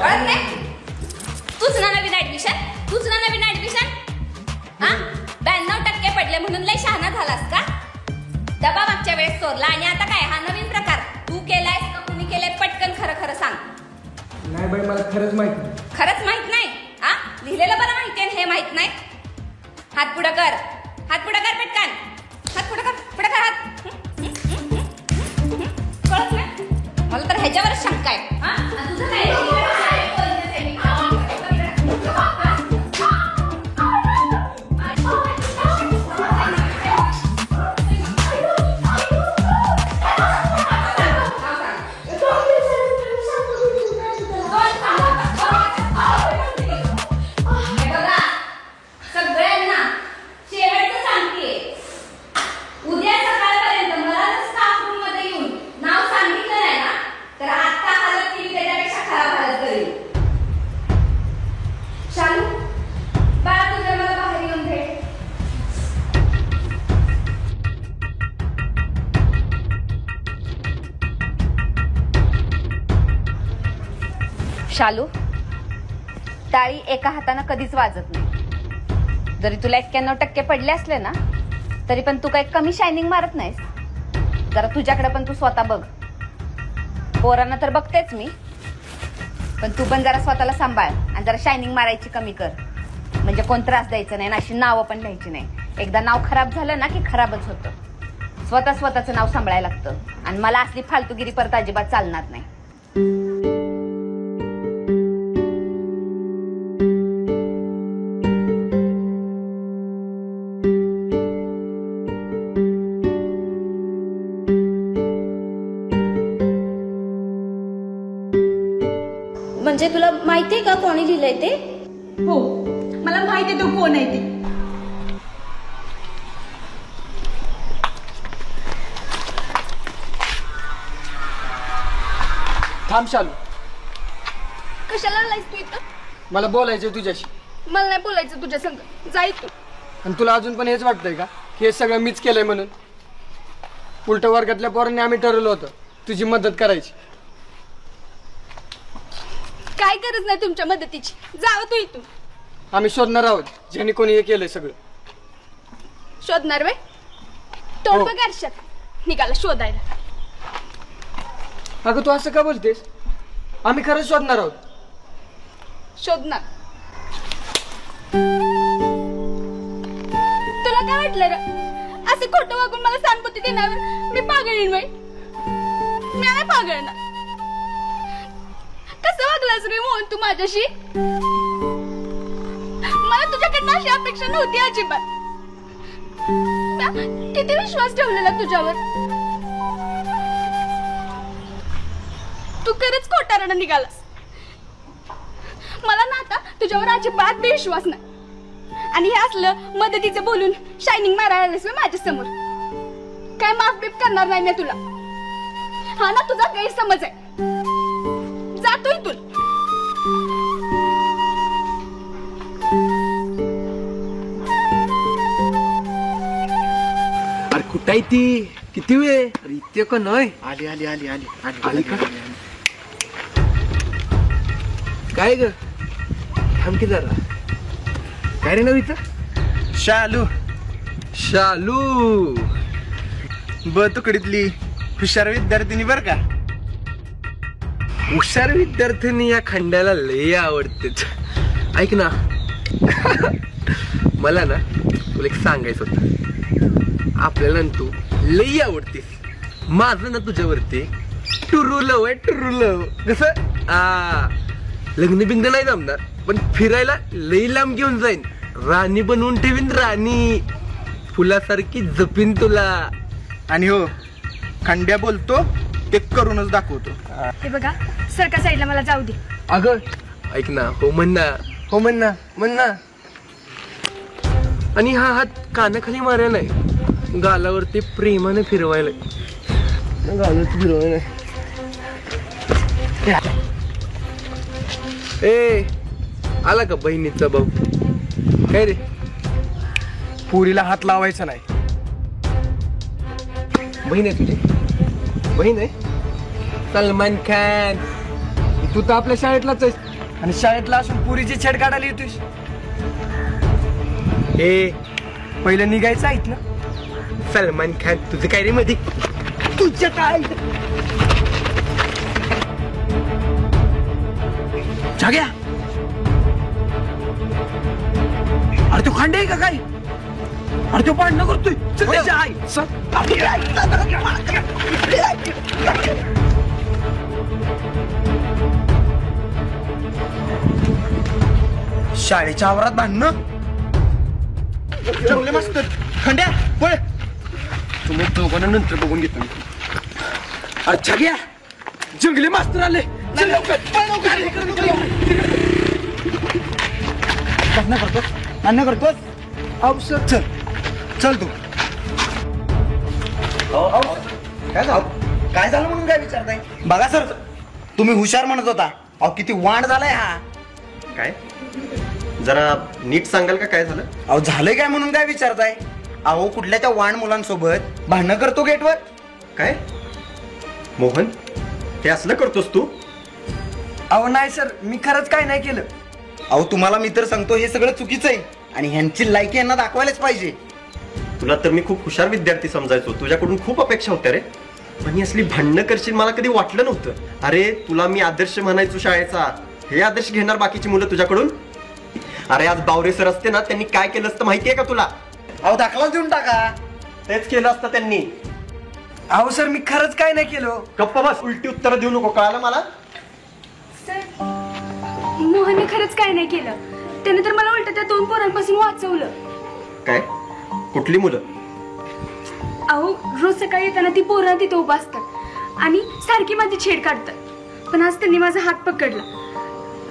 कळत नाही? तूच ना नवीन ऍडमिशन? हा 92% पडले म्हणून लय शहाणा झालास का? डबा मागच्या वेळेस चोरला आणि आता काय हा नवीन प्रकार? तू केलायस का कुणी केलाय? पटकन खरं सांग. नाही बाई मला खरंच माहित नाही. खरंच माहित नाही? हा लिहिलेलं बरं माहितीये हे माहित नाही? हात पुढे कर पटकन. हात पुढे कर हात. कळत नाही? मला तर ह्याच्यावरच शंका आहे. हा तुझं काय? शालू, टाळी एका हाताने कधीच वाजत नाही. जरी तुला 91% पडले असले ना तरी पण तू काही कमी शायनिंग मारत नाहीस. जरा तुझ्याकडे पण तू स्वतः बघ. पोरांना तर बघतेच मी, पण तू पण जरा स्वतःला सांभाळ आणि जरा शायनिंग मारायची कमी कर. म्हणजे कोण त्रास द्यायचं नाही, अशी नावं पण लिहायची नाही. एकदा नाव खराब झालं ना की खराबच होतं. स्वतःचं नाव सांभाळायला लागतं आणि मला असली फालतूगिरी परत अजिबात चालणार नाही. म्हणजे तुला माहितीये का कोणी लिहिलंय ते? हो मला माहितीये तो कोण आहे ते. थांब शालू, कशाला आलायस तू इथं? मला बोलायचंय तुझ्याशी. मला नाही बोलायचं तुझ्या संग. जाय तू. आणि तुला अजून पण हेच वाटतंय का की हे सगळं मीच केलंय म्हणून? उलट वर्गातल्या पोरांनी आम्ही ठरवलं होतं तुझी मदत करायची. काय गरज नाही तुमच्या मदतीची. जावं तू इथून. आम्ही शोधणार आहोत ज्यांनी कोणी हे केलंय सगळं. शोधणार वे? तोड बघ आरशात. निघाला शोधायला. अगं तू असं का बोलतेस? आम्ही खरंच शोधणार आहोत. शोधणार? तुला काय वाटलं रे? असं खोटं वागून मला सहानुभूती देण्यावर मी पागळीन बाई? मी नाही पागळणार. कसं वागलास रे मोहन तू माझ्याशी? मला तुझ्याकडनं अशी अपेक्षा नव्हती अजिबात. किती विश्वास ठेवलेला तुझ्यावर. तू खरंच खोटारडा निघालास. मला ना आता तुझ्यावर अजिबात विश्वास नाही. आणि हे असलं मदतीचं बोलून शायनिंग मारायला आलीस माझ्या समोर. काय माफ बीफ करणार नाही मी तुला. हा ना तुझा गैरसमज आहे. जातो इथून. अरे कुठं आहे ती? किती वेळ? अरे इथे का नाही? आली आली आली आली आली का? काय ग? थांब की जरा. काय रे नाव इथं? शालू. शालू ब तुकडीतली हुशार विद्यार्थिनी बर का. हुशार विद्यार्थ्यांनी या खंड्याला लय आवडतेच. ऐक ना मला ना तुला एक सांगायचं होतं. आपल्याला तू लय आवडतेस. माझं ना तुझ्यावरती टुरुलव आहे टुरुलव. कसं लग्न बिग्न नाही जमणार पण फिरायला लई लांब घेऊन जाईन. राणी बनवून ठेवीन राणी. फुलासारखी जपीन तुला. आणि हो खंड्या बोलतो ते करूनच दाखवतो. हे बघा सरका साईडला मला जाऊ दे. अगं ऐक ना. हो म्हण ना. हो म्हण ना. म्हण ना. आणि हा हात कानाखाली मारायला नाही गालावरती प्रेमाने फिरवायला. गालावरती फिरवायला. ए आला का बहिणीचा भाऊ. काय रे पुरीला हात लावायचा नाही. बहीण आहे तुझी. बहीण आहे. सलमान खान. तू तर आपल्या शाळेतलाच आहेस आणि शाळेतला असून पुरीची छेड काढायला येतोस. ए पहिलं निघायचं आहेत ना. सलमान खान तुझं काय रे मध्ये. तुझ्या काय जाग्या. अरे तो खांडे आहे का काय. अरे तो भांडणं करतोय. चल त्याच्या आई. शाळेच्या आवारात भांडणं. जमले मास्तर. खंड्या पळ. तुम्ही दोघांना नंतर बघून घेतो. अरे छग्या जंगली मास्तर आले. चल लवकर. अन्न करतोस. अवसर चल. चल तू. काय झालं म्हणून काय विचारताय. बघा सर तुम्ही हुशार म्हणत होता. अहो किती वांड झालाय हा. काय जरा नीट सांगाल का काय झालं. अहो झालंय काय म्हणून काय विचारताय. अहो कुठल्या त्या वांड मुलांसोबत भांडणं करतो गेटवर. काय मोहन हे असलं करतोस तू. अहो नाही सर मी खरंच काय नाही केलं. अहो तुम्हाला मी तर सांगतो हे सगळं चुकीचं आहे आणि ह्यांची लायकी यांना दाखवायलाच पाहिजे. तुला तर मी खूप हुशार विद्यार्थी समजायचो. तुझ्याकडून खूप अपेक्षा होत्या रे. पण ही असली भांडणं करशील मला कधी वाटलं नव्हतं. अरे तुला मी आदर्श म्हणायचो शाळेचा. हे आदर्श घेणार बाकीची मुलं तुझ्याकडून. अरे आज बावरे सर असते ना त्यांनी काय केलं असतं माहितीये का तुला. अहो दाखला देऊन टाका. तेच केलं असतं त्यांनी. अहो सर मी खरंच काय नाही केलं. गप्प बस. उलटी उत्तर देऊ नको. कळालं मला. सर मोहनने खरंच काय नाही केलं. त्याने तर मला उलट त्या 2 पोरांपासून वाचवलं. काय कुठली मुलं. अहो रोज सकाळी येताना ती पोरं तिथे उभा असतात आणि सारखी माझी छेड काढतात. पण आज त्यांनी माझा हात पकडला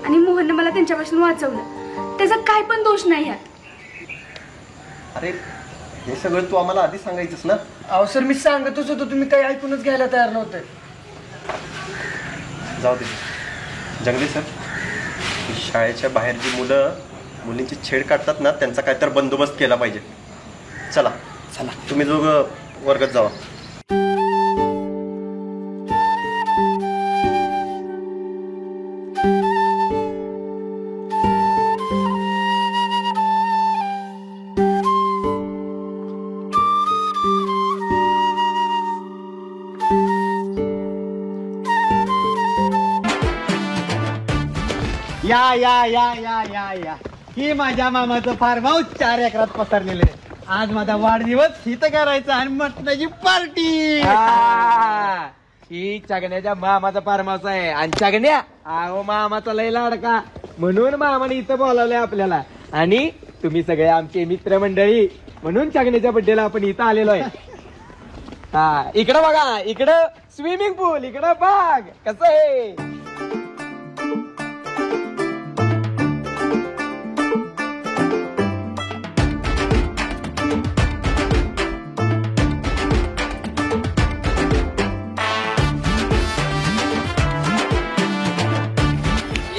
आणि मोहनने मला त्यांच्यापासून वाचवलं. त्याचा काय पण दोष नाही यात. अरे हे सगळं तू आम्हाला आधी सांगायचंस ना. अहो सर मी सांगतच होतो तुम्ही काही ऐकूनच घ्यायला तयार नव्हते. जाऊ दे जंगली सर. शाळेच्या बाहेर जी मुलं मुलींची छेड काढतात ना त्यांचा काय तर बंदोबस्त केला पाहिजे. चला चला तुम्ही दोघं वर्गात जावा. या या या या या या. ही माझ्या मामाचं फार्म हाऊस 4 एकरात पसरलेलं आहे. आज माझा वाढदिवस इथं करायचा आणि मटणाची पार्टी. ही चगण्याच्या मामाचा फार्म हाऊस आहे. आणि चगण्या अहो मामाचा लय लाडका म्हणून मामाने इथं बोलावलंय आपल्याला. आणि तुम्ही सगळे आमचे मित्रमंडळी म्हणून चगण्याच्या बड्डेला आपण इथं आलेलो आहे. हा इकडं बघा. इकडं स्विमिंग पूल. इकडं बाग. कसं आहे.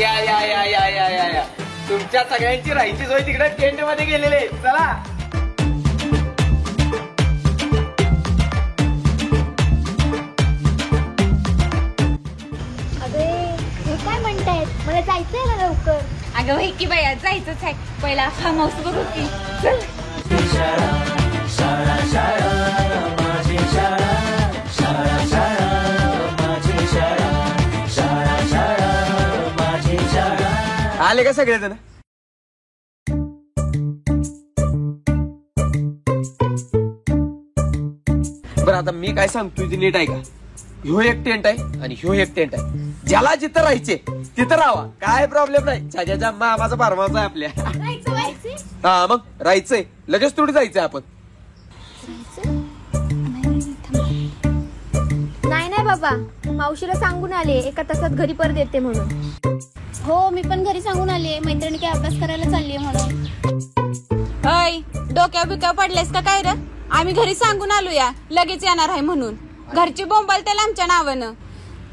या या या या या या या. तुमच्या सगळ्यांची राहायची सोय तिकडे टेंट मध्ये गेलेले. चला. अरे हे काय म्हणतायत. मला जायचंय ना लवकर. अगं वही की बाया जायचंच आहे. पहिला फार्म हाऊस बघू की. चल. शाळा शाळा शाळा माझी शाळा शाळा शाळा झाले का सगळेजण? बरं आता मी काय सांगतोय ते नीट आहे का? ह्यो एक टेंट आहे आणि ह्यो एक टेंट आहे. ज्याला जिथं राहायचे तिथं राहावा, काय प्रॉब्लेम नाही. ज्याच्या मामाचा फार्महाऊस आहे आपल्या. हा मग राहायचंय, लगेच थोडी जायचंय आपण. नाही बाबा, मावशीला सांगून आले 1 तासात घरी परत येते म्हणून. हो मी पण घरी सांगून आले, मैत्रिणी काय अभ्यास करायला चालली म्हणून. अय डोक्या बिक्या पडलेस का काय रे? आम्ही घरी सांगून आलो या लगेच येणार आहे म्हणून. घरची बोंबाल त्याला आमच्या नावानं.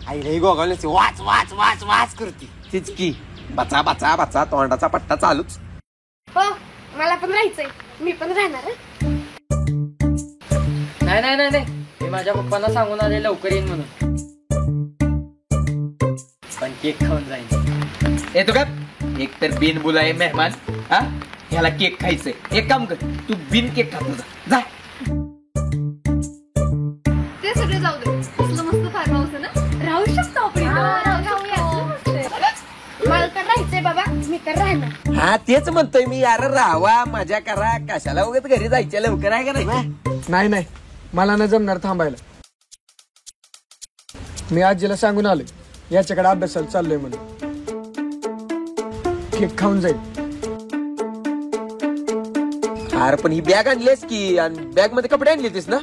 आई नाही गोगावले वाच वाच वाच वाच करते. तीच की बचा बचा बचा तोंडाचा पट्टा चालूच. हो मला पण राहायचंय, मी पण राहणार. नाही नाही नाही नाही, मी माझ्या पप्पांना सांगून आले लवकर येईन म्हणून. पण केक खाऊन जाईन. येतो का? एक तर बिन बुलाये मेहमान, हा ह्याला केक खायचंय. एक काम कर, तू बिन केक खातो जा. ते सगळे जाऊ दे, कसलं मस्त फार्म हाऊस आहे ना, राहू शकतो आपण. मला तर राहायचंय बाबा, मी तर राहणार. हा तेच म्हणतोय मी, यार राहावा मजा करा, कशाला वगैरे घरी जायच्या लवकर आहे का नाही? नाही मला न जमणार थांबायला. मी आजीला सांगून आलोय याच्याकडे अभ्यासाला चाललोय म्हणून. केक खाऊन जाईल. अरे पण ही बॅग आणलीस की, आणि बॅग मध्ये कपडे आणले होतीस ना?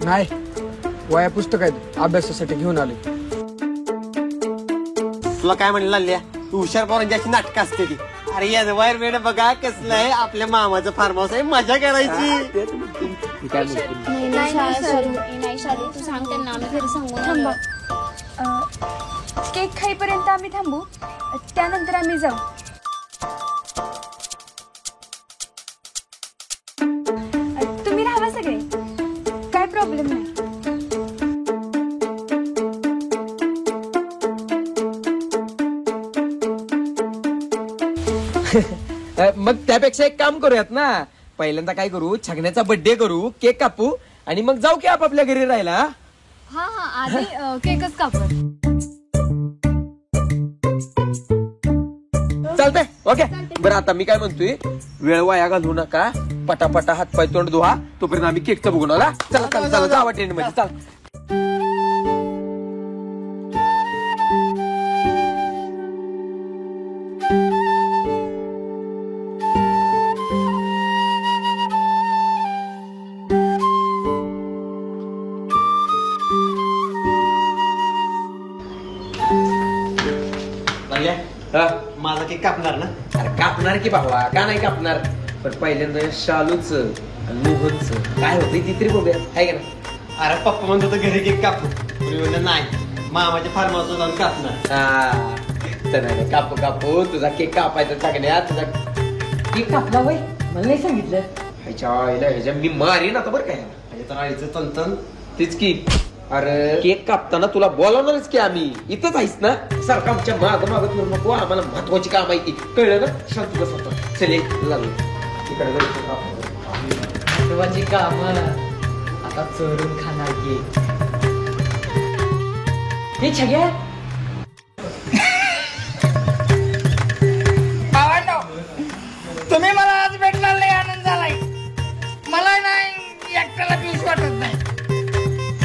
नाही, वया पुस्तक आहेत अभ्यासासाठी घेऊन आले. तुला काय म्हणलं लिया, तू हुशार पोरांची अशी नाटकं असते ती. अरे यजवार वेळ बघा कसलं आहे, आपल्या मामाचं फार्म हाऊस आहे, मजा करायची. नाही शाली, तू सांग त्यांना, आम्ही घरी सांगू. थांबा, केक खाईपर्यंत आम्ही थांबू, त्यानंतर आम्ही जाऊ. तुम्ही राहा सगळे, काय प्रॉब्लेम नाही. मग त्यापेक्षा एक काम करूयात ना, पहिल्यांदा काय करू, छगण्याचा बर्थडे करू, केक कापू आणि मग जाऊ की आपल्या घरी राहायला. हा आधी केकच कापूया. चालतंय, ओके. बरं आता मी काय म्हणतोय, वेळ वाया घालवू नका, पटापटा हातपाय तोंड धुवा, तोपर्यंत आम्ही केकचं बघून आला. चला चला चला जावा टेंट मध्ये, चला. माझा केक कापणार ना? अरे कापणार की भावा, का नाही कापणार, पण पहिल्यांदा शालूच आणि मोहनच काय होतं ती तरी बघूया, आहे का ना? अरे पप्पा म्हणतो तर घरी केक कापू, नाही मामाच्या फार्म हाऊसला जाऊन कापणार. तर नाही कापू कापू, तुझा केक कापायचा चांगल्या. तुझा केक कापला वय, मला नाही सांगितलं. ह्याच्या मी मारीन आता बरं काय. तंतन तीच की. अरे केक कापताना तुला बोलावणारच की आम्ही, इथंच आहेस ना, सारखं आमच्या माग मागत फिरू नको, आम्हाला महत्वाची काम आहे ती, कळलं ना? शांत बस आता. चले लागलो इकडे महत्वाची काम आता चोरून खाणार केक. हे छग्या भावांनो, तुम्ही मला आज भेटला लय आनंद झालाय. मला नाही एकट्याला पिऊस वाटत नाही.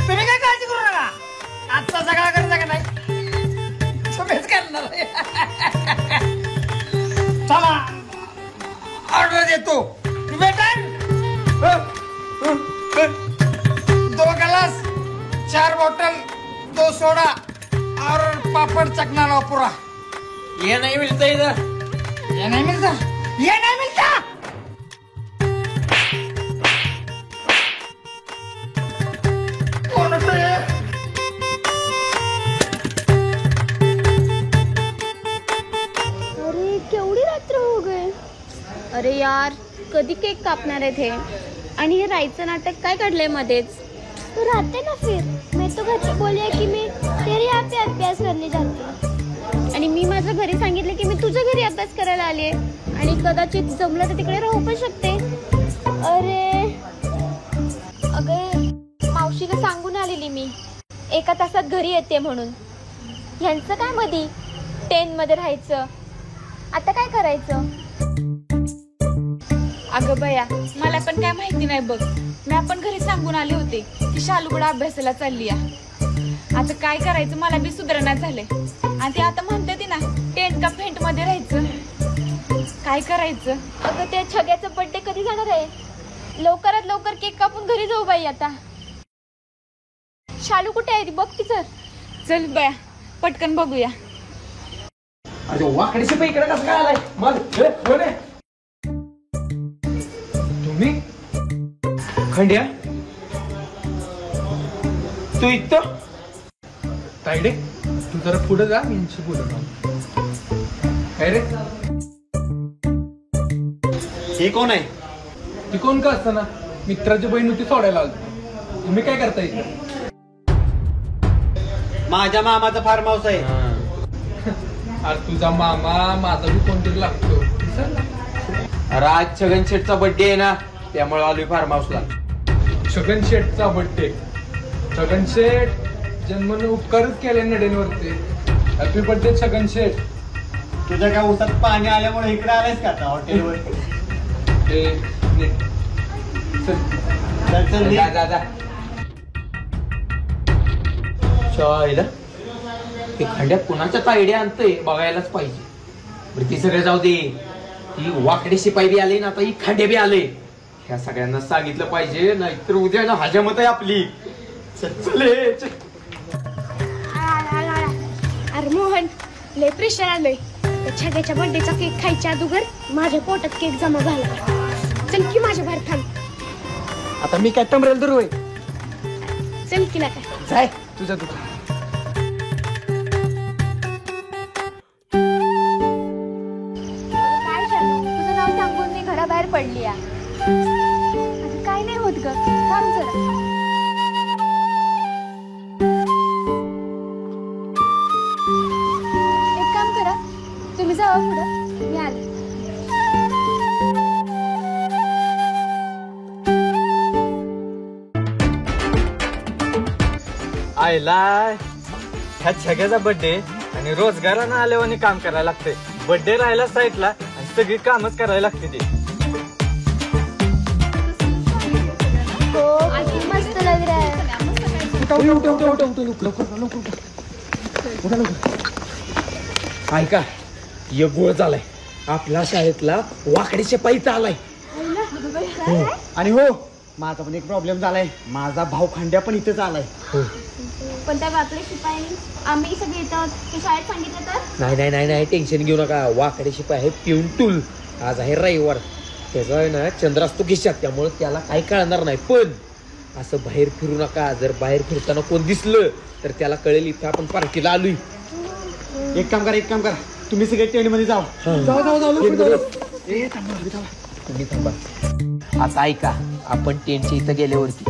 तुम्ही काय काळजी करू नका, आजचा सगळा करता का नाही तुम्हीच करणार. चला ऑर्डर देतो. बेटर 2 ग्लास, 4 बॉटल, 2 सोडा और पापड़ चखना लो पूरा. ये नहीं मिलता इधर, ये नहीं मिलता, ये नहीं मिलता. कौन होतं हे? अरे केवढी रात्र हो गई. अरे यार कधी केक कापणार आहेत हे, आणि हे राहायचं नाटक काय काढलंय मध्येच. तू राहते ना फिर, मैं तो घर पे बोली है कि मैं तेरे यहाँ पे अभ्यास करने जाते, आणि मी माझ्या घरी सांगितलं की मी तुझ्या घरी अभ्यास करायला आले, आणि कदाचित जमलं तर तिकडे राहू पण शकते. अरे अगं मावशीला सांगून आलेली मी 1 तासात घरी येते म्हणून. ह्यांचं काय मधी 10 मध्ये राहायचं, आता काय करायचं? अगं बया, मला पण काय माहिती नाही बघ. मी आपण घरी सांगून आले होते की शालूकडे अभ्यासाला चालली आहे. आता काय करायचं मला बी सुधारणा झालंय. आणि ते आता म्हणते ती ना टेंट का फेंट मध्ये राहायचं. काय करायचं? अगं त्या छग्याचा बर्थडे कधी जाणार आहे? लवकरात लवकर केक कापून घरी जाऊ बाई. आता शालू कुठे आहे? बघ ती चल बया पटकन बघूया. अरे वाकडे शिपाई इकडे कसं काय आलाय? मग कोण आहे तुम्ही? खंड्या तू इथं? तायडे तू जरा पुढे जा, मी यांची बोलत. काय रे हे कोण आहे? ती कोण का असताना मित्राची बहीण होती सोडायला आलो. तुम्ही काय करता इथे? माझ्या मामाचा फार्म हाऊस आहे. अरे तुझा मामा माझा बी कोणतरी लागतो. अरे आज छगन शेठचा बर्थडे आहे ना, त्यामुळे आलोय फार्म हाऊसला. छगन शेठचा बर्थडे? छगन शेठ जन्मने उपकारच केले नडेंवरती. हॅपी बर्थडे छगन शेठ. तुझ्या काय उसात पाणी आल्यामुळे इकडे आलायस का आता हॉटेलवर? शाळेला ते खंड्यात कुणाच्या तायडे आणतंय बघायलाच पाहिजे. बरं ती सगळे जाऊ दे. ती वाकडे शिपाई बी आले ना, आता ही खंडे बी आले. ह्या सगळ्यांना सांगितलं पाहिजे, नाहीतर उद्या ना हजामत आहे आपली. चले. अरे मोहन, लय प्रेशर आलंय. त्या छग्याच्या बर्थडेचा केक खायच्या अगोदर माझ्या पोटात केक जमा झाला. चल की माझ्या बाहेर थांब. आता मी काय तमरेल दुरू आहे? चल की काय जाय तुझा तू. काय झालं? तुझं नाव सांगून मी घराबाहेर पडली आहे. काय नाही होत ग, थांब जरा. एक काम करा, तुम्ही जावा पुढं, मी आले. आयला ह्या छग्याचा बर्थडे आणि रोजगारानं आल्यावर काम करायला लागते. बर्थडे राहिला साईडला आणि सगळी कामच करायला लागते. ते मस्त लग रहा है. ऐका, एक गोळ झालाय. आपल्या शाळेतला वाकडे शिपाईचा आलाय. आणि हो, माझा पण एक प्रॉब्लेम झालाय. माझा भाऊ खंड्या पण इथेच आलाय. पण त्या वाकडे शिपाई आम्ही सगळे येतात ते शाळेत सांगितलं तर? नाही टेन्शन घेऊ नका. वाकडे शिपाई आहे पिऊन टूल. आज आहे रविवार. त्याचा आहे ना चंद्र असतो खिशात, त्यामुळे त्याला काही कळणार नाही. पण असं बाहेर फिरू नका. जर बाहेर फिरताना कोण दिसलं तर त्याला कळेल इथं आपण पार्टीला आलोय. एक काम करा, तुम्ही सगळे टेंट मध्ये जावा. तुम्ही थांबा. आता ऐका, आपण टेंटच्या इथं गेल्यावरती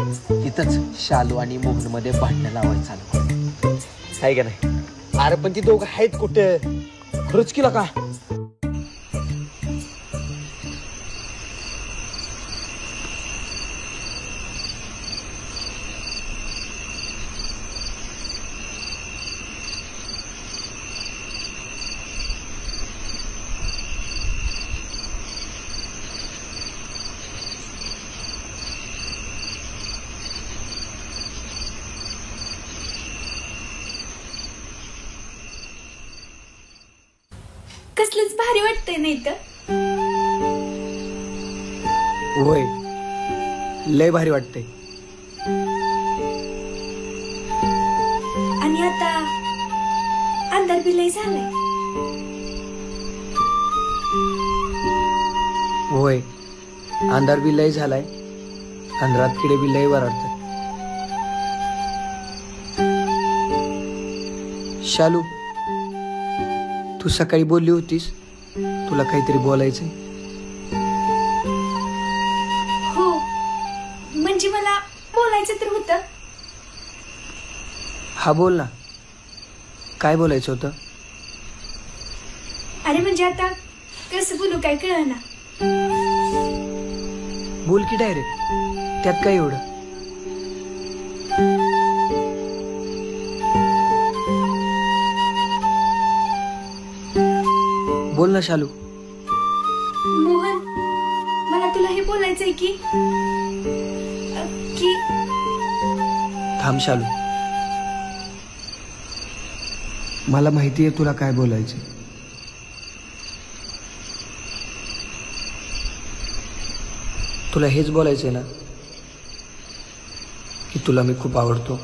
तिथंच शालू आणि मोहन मध्ये भांडणं लावायचं चालू आहे का नाही? अरे पण ती दोघं आहेत कुठे? खरंच केला का? कसलंच भारी वाटतंय नाही तर? होय, लय भारी वाटतंय. आणि आता अंधार बी लय झालाय. होय, अंधार बी लय झालाय. अंधारात किडे बी लय वरडतात. शालू, तू सकाळी बोलली होतीस तुला काहीतरी बोलायचंय. हो, म्हणजे मला बोलायचं तर होतं. हा बोल ना, काय बोलायचं होतं? अरे म्हणजे आता कसं बोलू काय कळना. बोल की डायरेक्ट, त्यात काय एवढं? बोल बोल ना शालू. मोहन, मला तुला हे बोलायचंय की थांब शालू, मला माहितीये तुला काय बोलायचं. तुला हेच बोलायचंय ना की तुला मी खूप आवडतो.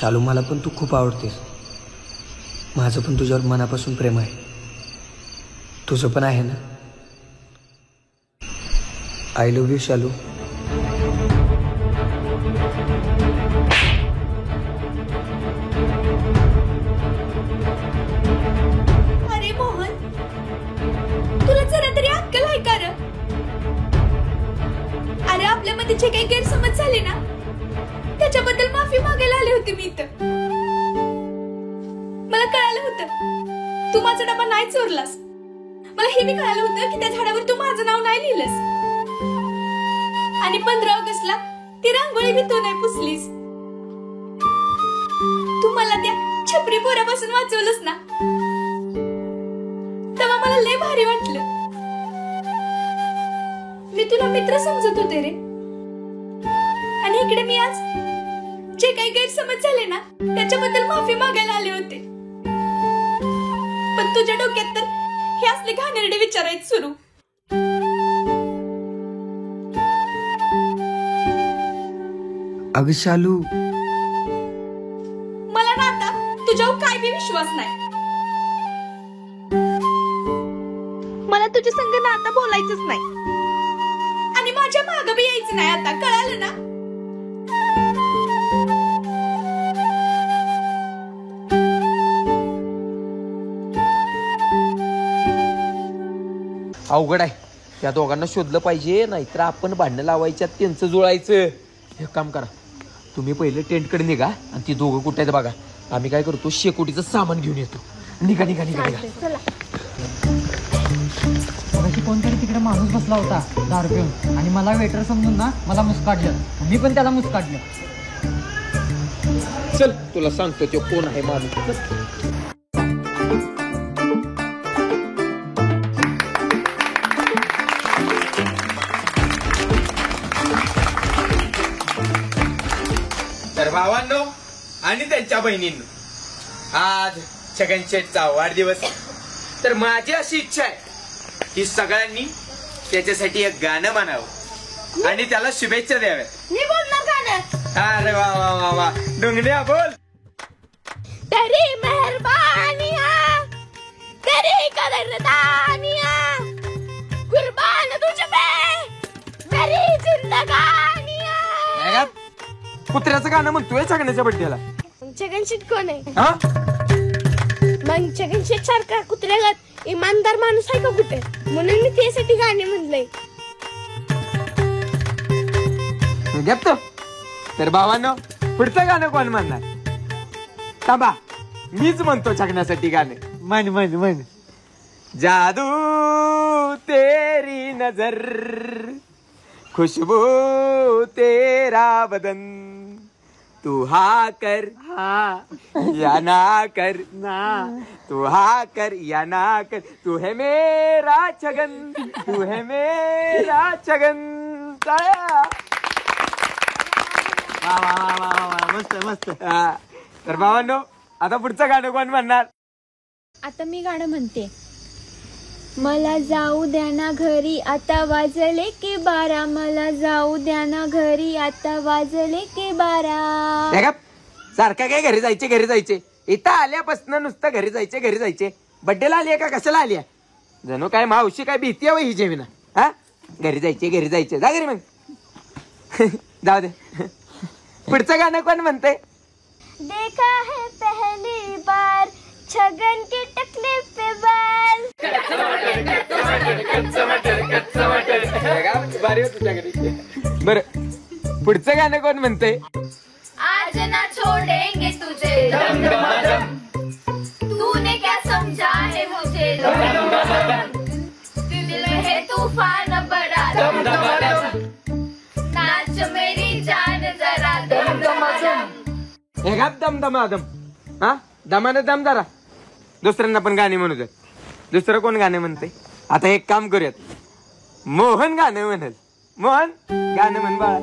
शालू, मला पण तू खूप आवडतेस. माझं पण तुझ्यावर मनापासून प्रेम आहे. तुझं पण आहे ना. आय लव्ह यू शालू. अरे मोहन, तुला जरा तरी अक्कल आहे का रे? अरे आपल्यामध्ये जे काही गैरसमज झाले ना त्याच्याबद्दल माफी मागायला आले होते मी इथं. मला कळालं होतं तू माझा डबा नाही चोरलास. मला हे बी कळालं होतं की त्या झाडावर तू माझं नाव नाही लिहिलंस. आणि 15 ऑगस्टला ती रांगोळी बी तू नाही पुसलीस. तू मला त्या छपरी पोरापासून वाचवलंस ना, तेव्हा मला लय भारी वाटलं. मी तुला मित्र समजत होते रे. आणि इकडे मी आज जे काही गैरसमज झाले ना त्याच्याबद्दल माफी मागायला आले होते. पण तुझ्या डोक्यात तर हे असले घाणेरडे विचार आहेत सुरू. अगं शालू, मला ना आता तुझ्यावर काय बी विश्वास नाही. मला तुझ्या संग ना आता बोलायचंच नाही. आणि माझ्या मागं बी यायचं नाही आता, कळालं ना. अवघड आहे. त्या दोघांना शोधलं पाहिजे, नाहीतर आपण भांडणं लावायच्यात त्यांचं जुळायचं. हे काम करा, तुम्ही पहिले टेंटकडे निघा आणि ती दोघं कुठे आहेत बघा. आम्ही काय करतो, शेकोटीचं सामान घेऊन येतो. निघा निघा निघा निघा. मगाशी कोणतरी तिकडे माणूस बसला होता दारू पिऊन, आणि मला वेटर समजून ना मला मुस्काडलं. मी पण त्याला मुस्काडलं. चल तुला सांगतो तो कोण आहे माणूस. तर भावांनो आणि त्यांच्या बहिणींनो, आज छगन शेठचा वाढदिवस. तर माझी अशी इच्छा आहे की सगळ्यांनी त्याच्यासाठी एक गाणं म्हणावं आणि त्याला शुभेच्छा द्याव्यात. मी बोलणार गाणं. अरे वा वा वा वा, डोंगऱ्या बोल. तेरी मेहरबानियां, तेरी कदरदानियां, कुर्बान तुझ पे मेरी जिंदगानियां. कुत्र्याचं गाणं म्हणतोय छगण्याच्या बड्डेला. छगन शेठ कोण आहे? हा, मग छगन शेठ सारखा कुत्र्यागत इमानदार माणूस आहे का कुठे? म्हणून मी त्यासाठी गाणे म्हणलंय. घेतो. तर भावांनो, पुढचं गाणं कोण म्हणणार? थांबा, मीच म्हणतो छगण्यासाठी गाणे. म्हण म्हण म्हण. जादू तेरी नजर, खुशबू तेरा बदन, तू हा कर या ना कर ना, तू हा कर या ना कर, तू है मेरा छगन, तू है मेरा छगन. वा वा वा वा वा, मस्त मस्त. तर भावांनो, आता पुढचं गाणं कोण म्हणणार? आता मी गाणं म्हणते. मला जाऊ द्या ना घरी, आता वाजले की 12. मला जाऊ द्या ना घरी, आता वाजले की 12. सारखा काय घरी जायचे इथं आल्यापासून नुसतं घरी जायचे. बड्डेला आली का कशाला आली? जणू काय मावशी काय भीती आहे ही जेविना. हा, घरी जायचे. जा घरी मग. जाऊ दे. पुढचं गाणं कोण म्हणते? देखा है पहली बार छगन के टकले पे बाल. बर, पुढचं गाणं कोण म्हणते? आज ना छोड़ेंगे तुझे दम दम दम, तूने क्या समझा है मुझे दम दम दम, दिल में है तूफान बड़ा दम दम दम, नाच मेरी जान जरा दम दम दम. हे घाप दम दम दम. हा, दमानं दम जरा. दुसऱ्यांना पण गाणी म्हणू दे. दुसरं कोण गाणं म्हणते? आता एक काम करूयात, मोहन गाणं म्हणेल. मोहन गाणं म्हण बाळा.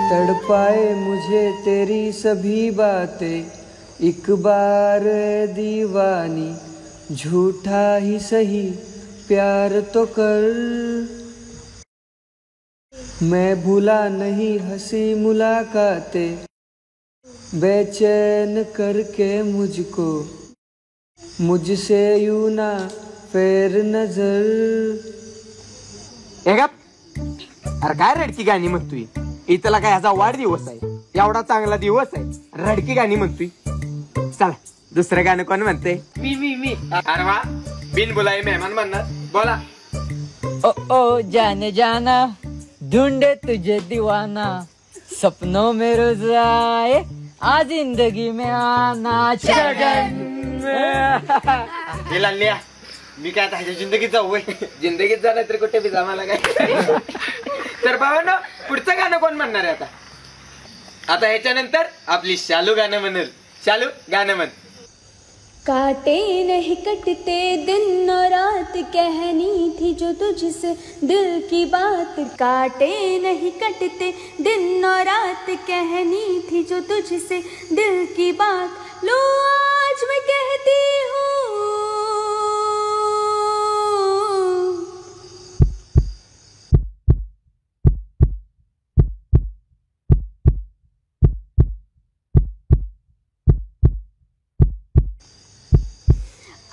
तड़पाए मुझे तेरी सभी बातें, एक बार दीवानी, झूठा ही सही प्यार तो कर. मैं भूला नहीं हंसी मुलाकातें, बेचैन करके मुझको, मुझसे यूं ना फेर नजर. अरे काय रडकी गाणी म्हणतोय? इथला काय ह्याचा वाढदिवस आहे, एवढा चांगला दिवस आहे, रडकी गाणी म्हणतोय. चला दुसरं गाणं कोण म्हणते? मी. अरे वा, बिन बुलाए मेहमान म्हणणार. बोला. ओ ओ जाने जाना, ढूंढे तुझे दीवाना, सपनों में रोज आए, आज जिंदगी में आना. लिया मी काय आता ह्याच्या जिंदगीत जाऊ? जिंदगीत जा नाही तर कुठे बी जा, मला काय. तर बाबांनो, पुढचं गाणं कोण म्हणणार आहे आता? आता ह्याच्यानंतर आपली शालू गाणं म्हणेल. शालू गाणं म्हण. काटे नहीं कटते दिन और रात, कहनी थी जो तुझसे दिल की बात. काटे नहीं कटते दिन और रात, कहनी थी जो तुझसे दिल की बात. लो आज मैं कहती हूँ,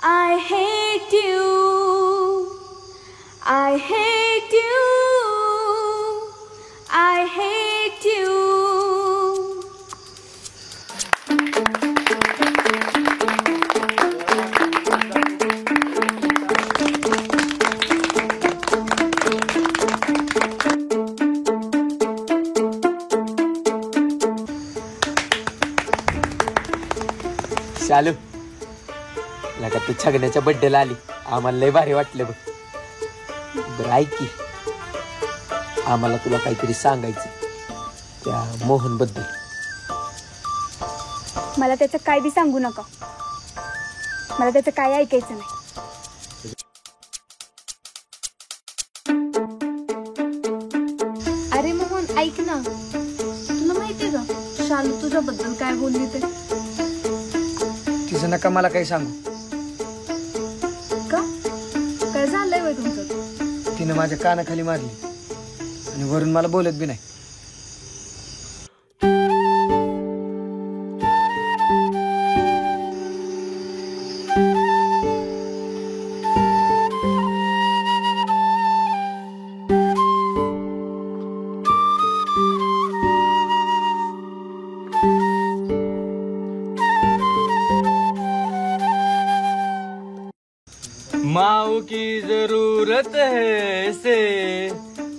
I hate you, I hate you, I hate you. शालू लगा तू छगण्याच्या बड्डेला आली, आम्हाला लय भारी वाटलं बघ. बरं ऐक की, आम्हाला तुला काहीतरी सांगायचं त्या मोहन बद्दल. मला त्याचं काय बी सांगू नका, मला त्याचं काय ऐकायचं नाही. अरे मोहन ऐक ना, तुला माहितीये का शालू तुझ्याबद्दल काय बोलली ते? तिचं नका मला काही सांगू. काय झालंय वय तुमचं? तिने माझ्या कानाखाली मारली आणि वरून मला बोलत बी नाही. माऊ की जरूरत है से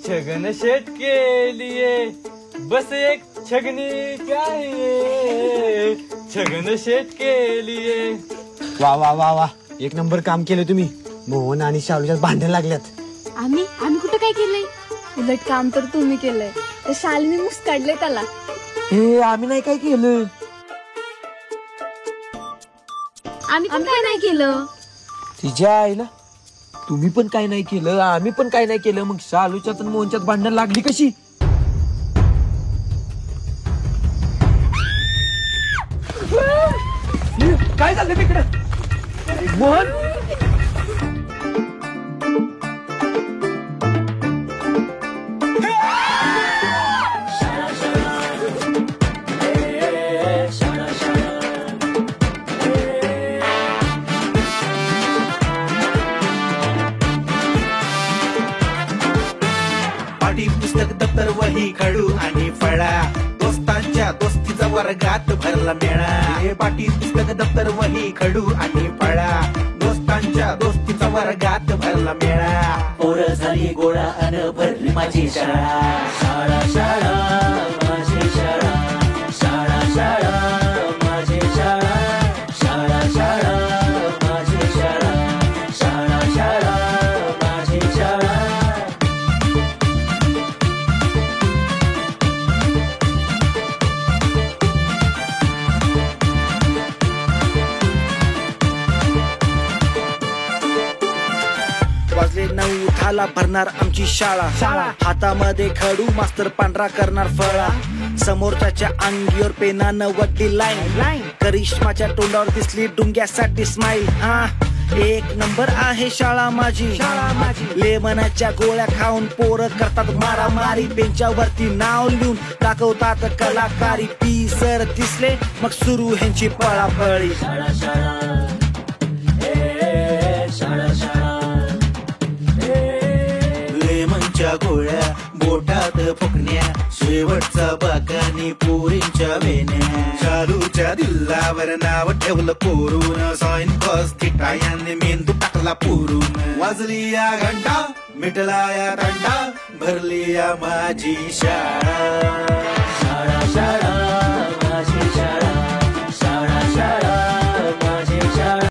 छगन शेट के लिए, बस एक छगनी चाहिए छगन शेट के लिए. वा वा वा वा, एक नंबर काम केलं तुम्ही. मोहन आणि शालूच्यात भांडण लागल्यात. आम्ही कुठं काय केलंय? उलट काम तर तुम्ही केलंय. त्या शालीने मुस्काडले त्याला. हे आम्ही नाही काय केलं. आम्ही पण काय नाही केलं. तिच्या आईला तुम्ही पण काय नाही केलं, आम्ही पण काय नाही केलं, मग शालूच्यात आणि मोहनच्यात भांडण लागली कशी? काय झालं तिकडे? मोहन पाटी पुस्तक दप्तर वही खडू आणि फळा, दोस्तांच्या दोस्तीचा वर्गात भरला मेळा. हे पाटी पुस्तक दप्तर वही खडू आणि फळा, दोस्तांच्या दोस्तीचा वर्गात भरला मेळा. पोरं झाली गोळा अन भरली माझी शाळा. शाळा शाळा माझी शाळा, शाळा शाळा माझी शाळा, शाळा शाळा माझी शाळा, शाळा शाळा माझी शाळा. वर्षाला भरणार आमची शाळा हातामध्ये खडू मास्तर पांढरा करणार फळा समोरच्या अंगीवर पेनानं वडली लाईन करिश्माच्या तोंडावर दिसली डुंग्यासाठी स्माईल हा एक नंबर आहे शाळा माझी लेमनाच्या गोळ्या खाऊन पोरं करतात मारामारी बेंचावरती नाव लिहून दाखवतात कलाकारी पी सर दिसले मग सुरू ह्यांची पळापळी लेमनच्या गोळ्या बोटात फुकण्या शेवटचा बाकानी पोरींच्या वेण्या शालूच्या दिल्लावर नाव ठेवलं कोरून साइन कॉस थिटा याने मेंदू टाकला पुरून वाजली या घंटा मिटला या तंटा भरली या माझी शाळा शाळा शाळा